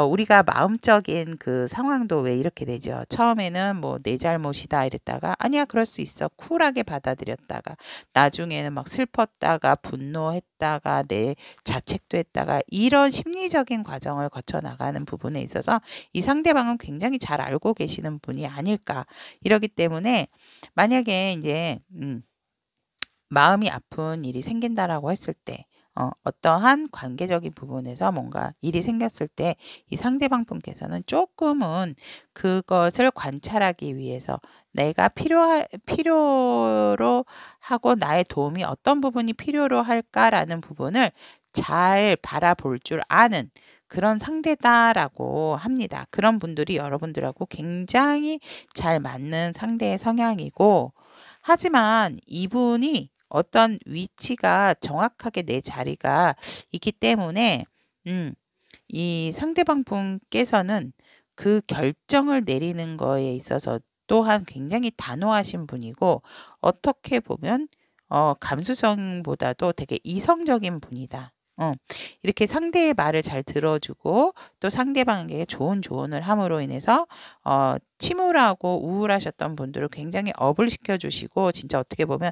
A: 우리가 마음적인 그 상황도 왜 이렇게 되죠. 처음에는 뭐 내 잘못이다 이랬다가 아니야 그럴 수 있어 쿨하게 받아들였다가 나중에는 막 슬펐다가 분노했다가 내 자책도 했다가 이런 심리적인 과정을 거쳐 나가는 부분에 있어서 이 상대방은 굉장히 잘 알고 계시는 분이 아닐까. 이러기 때문에 만약에 이제 마음이 아픈 일이 생긴다라고 했을 때 어떠한 관계적인 부분에서 뭔가 일이 생겼을 때 이 상대방 분께서는 쪼끔은 그것을 관찰하기 위해서 내가 필요로 하고 나의 도움이 어떤 부분이 필요로 할까라는 부분을 잘 바라볼 줄 아는 그런 상대다라고 합니다. 그런 분들이 여러분들하고 굉장히 잘 맞는 상대의 성향이고, 하지만 이분이 어떤 위치가 정확하게 내 자리가 있기 때문에 음 이 상대방 분께서는 그 결정을 내리는 거에 있어서 또한 굉장히 단호하신 분이고, 어떻게 보면 감수성보다도 되게 이성적인 분이다. 이렇게 상대의 말을 잘 들어주고 또 상대방에게 좋은 조언을 함으로 인해서 침울하고 우울하셨던 분들을 굉장히 업을 시켜주시고, 진짜 어떻게 보면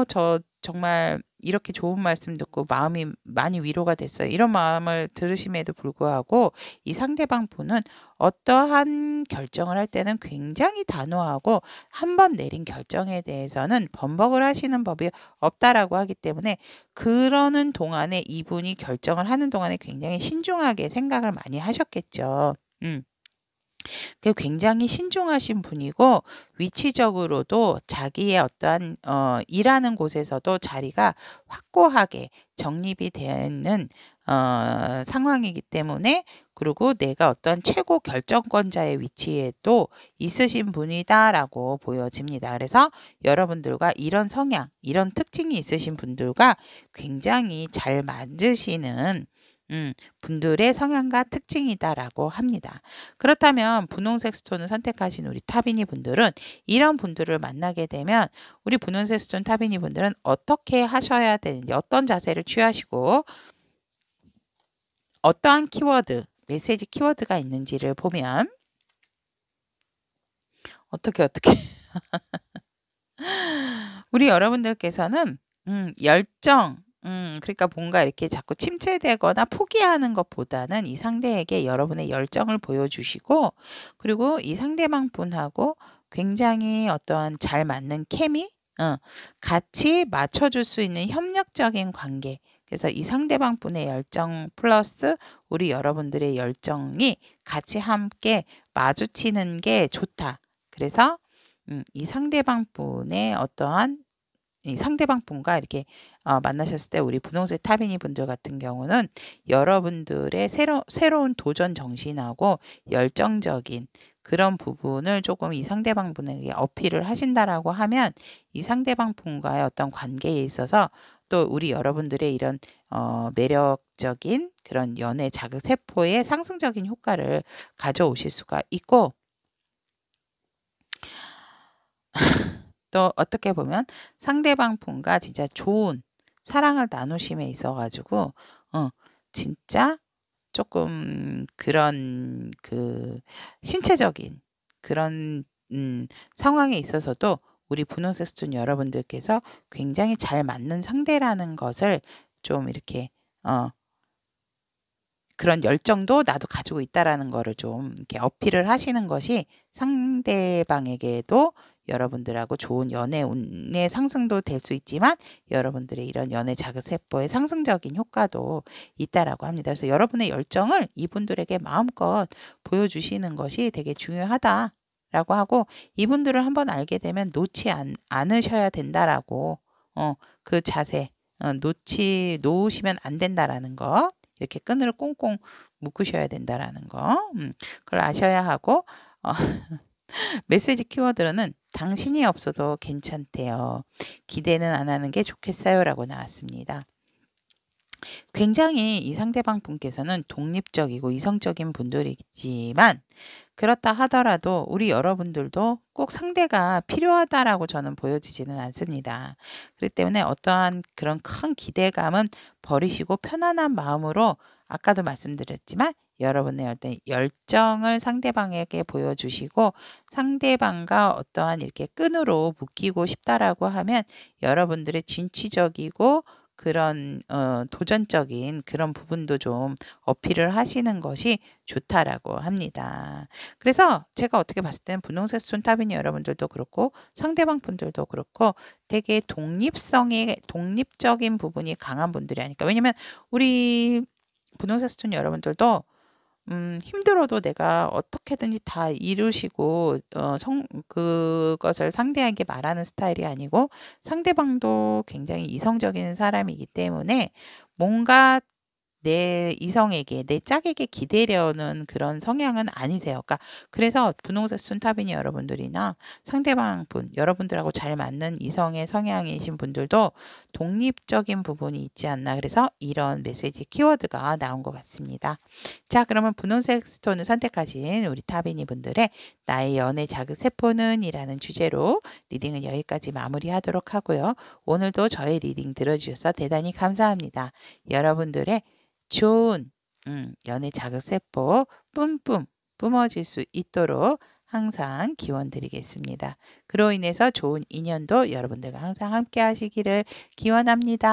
A: 저 정말 이렇게 좋은 말씀 듣고 마음이 많이 위로가 됐어요. 이런 마음을 들으심에도 불구하고 이 상대방 분은 어떠한 결정을 할 때는 굉장히 단호하고 한 번 내린 결정에 대해서는 번복을 하시는 법이 없다라고 하기 때문에, 그러는 동안에 이분이 결정을 하는 동안에 굉장히 신중하게 생각을 많이 하셨겠죠. 굉장히 신중하신 분이고, 위치적으로도 자기의 어떠한 일하는 곳에서도 자리가 확고하게 정립이 되는 상황이기 때문에, 그리고 내가 어떤 최고 결정권자의 위치에도 있으신 분이다라고 보여집니다. 그래서 여러분들과 이런 성향, 이런 특징이 있으신 분들과 굉장히 잘 맞으시는 분들의 성향과 특징이다라고 합니다. 그렇다면 분홍색 스톤을 선택하신 우리 타비니 분들은, 이런 분들을 만나게 되면 우리 분홍색 스톤 타비니 분들은 어떻게 하셔야 되는지, 어떤 자세를 취하시고 어떠한 키워드, 메시지 키워드가 있는지를 보면 어떻게 우리 여러분들께서는 열정, 그러니까 뭔가 이렇게 자꾸 침체되거나 포기하는 것보다는 이 상대에게 여러분의 열정을 보여주시고, 그리고 이 상대방 분하고 굉장히 어떠한 잘 맞는 케미, 같이 맞춰줄 수 있는 협력적인 관계. 그래서 이 상대방 분의 열정 플러스 우리 여러분들의 열정이 같이 함께 마주치는 게 좋다. 그래서 이 상대방 분의 어떠한 이 상대방 분과 이렇게 만나셨을 때 우리 분홍색 타비니 분들 같은 경우는 여러분들의 새로운 도전 정신하고 열정적인 그런 부분을 조금 이 상대방 분에게 어필을 하신다라고 하면, 이 상대방 분과의 어떤 관계에 있어서 또 우리 여러분들의 이런 매력적인 그런 연애 자극 세포의 상승적인 효과를 가져오실 수가 있고, 또 어떻게 보면 상대방 분과 진짜 좋은 사랑을 나누심에 있어 가지고 진짜 조금 그런 그 신체적인 그런 상황에 있어서도 우리 분홍색 스톤 여러분들께서 굉장히 잘 맞는 상대라는 것을 좀 이렇게 그런 열정도 나도 가지고 있다라는 거를 좀 이렇게 어필을 하시는 것이 상대방에게도 여러분들하고 좋은 연애 운의 상승도 될 수 있지만, 여러분들의 이런 연애 자극세포의 상승적인 효과도 있다라고 합니다. 그래서 여러분의 열정을 이분들에게 마음껏 보여주시는 것이 되게 중요하다라고 하고, 이분들을 한번 알게 되면 놓지 않으셔야 된다라고 그 자세 놓으시면 안 된다라는 거, 이렇게 끈을 꽁꽁 묶으셔야 된다라는 거, 그걸 아셔야 하고, 메시지 키워드로는 당신이 없어도 괜찮대요. 기대는 안 하는 게 좋겠어요. 라고 나왔습니다. 굉장히 이 상대방 분께서는 독립적이고 이성적인 분들이지만, 그렇다 하더라도 우리 여러분들도 꼭 상대가 필요하다라고 저는 보여지지는 않습니다. 그렇기 때문에 어떠한 그런 큰 기대감은 버리시고 편안한 마음으로, 아까도 말씀드렸지만 여러분의 어떤 열정을 상대방에게 보여주시고, 상대방과 어떠한 이렇게 끈으로 묶이고 싶다라고 하면 여러분들의 진취적이고 그런 도전적인 그런 부분도 좀 어필을 하시는 것이 좋다라고 합니다. 그래서 제가 어떻게 봤을 때는 분홍색 손타비니 여러분들도 그렇고 상대방 분들도 그렇고 되게 독립적인 부분이 강한 분들이 아닐까. 왜냐면 우리 분홍색 스톤 여러분들도 힘들어도 내가 어떻게든지 다 이루시고 그것을 상대에게 말하는 스타일이 아니고 상대방도 굉장히 이성적인 사람이기 때문에 뭔가 내 이성에게, 내 짝에게 기대려는 그런 성향은 아니세요. 그러니까 그래서 분홍색 순타비니 여러분들이나 상대방 분, 여러분들하고 잘 맞는 이성의 성향이신 분들도 독립적인 부분이 있지 않나. 그래서 이런 메시지 키워드가 나온 것 같습니다. 자, 그러면 분홍색 스톤을 선택하신 우리 타비니 분들의 나의 연애 자극 세포는 이라는 주제로 리딩은 여기까지 마무리하도록 하고요. 오늘도 저의 리딩 들어주셔서 대단히 감사합니다. 여러분들의 좋은 연애 자극세포 뿜뿜 뿜어질 수 있도록 항상 기원 드리겠습니다. 그로 인해서 좋은 인연도 여러분들과 항상 함께 하시기를 기원합니다.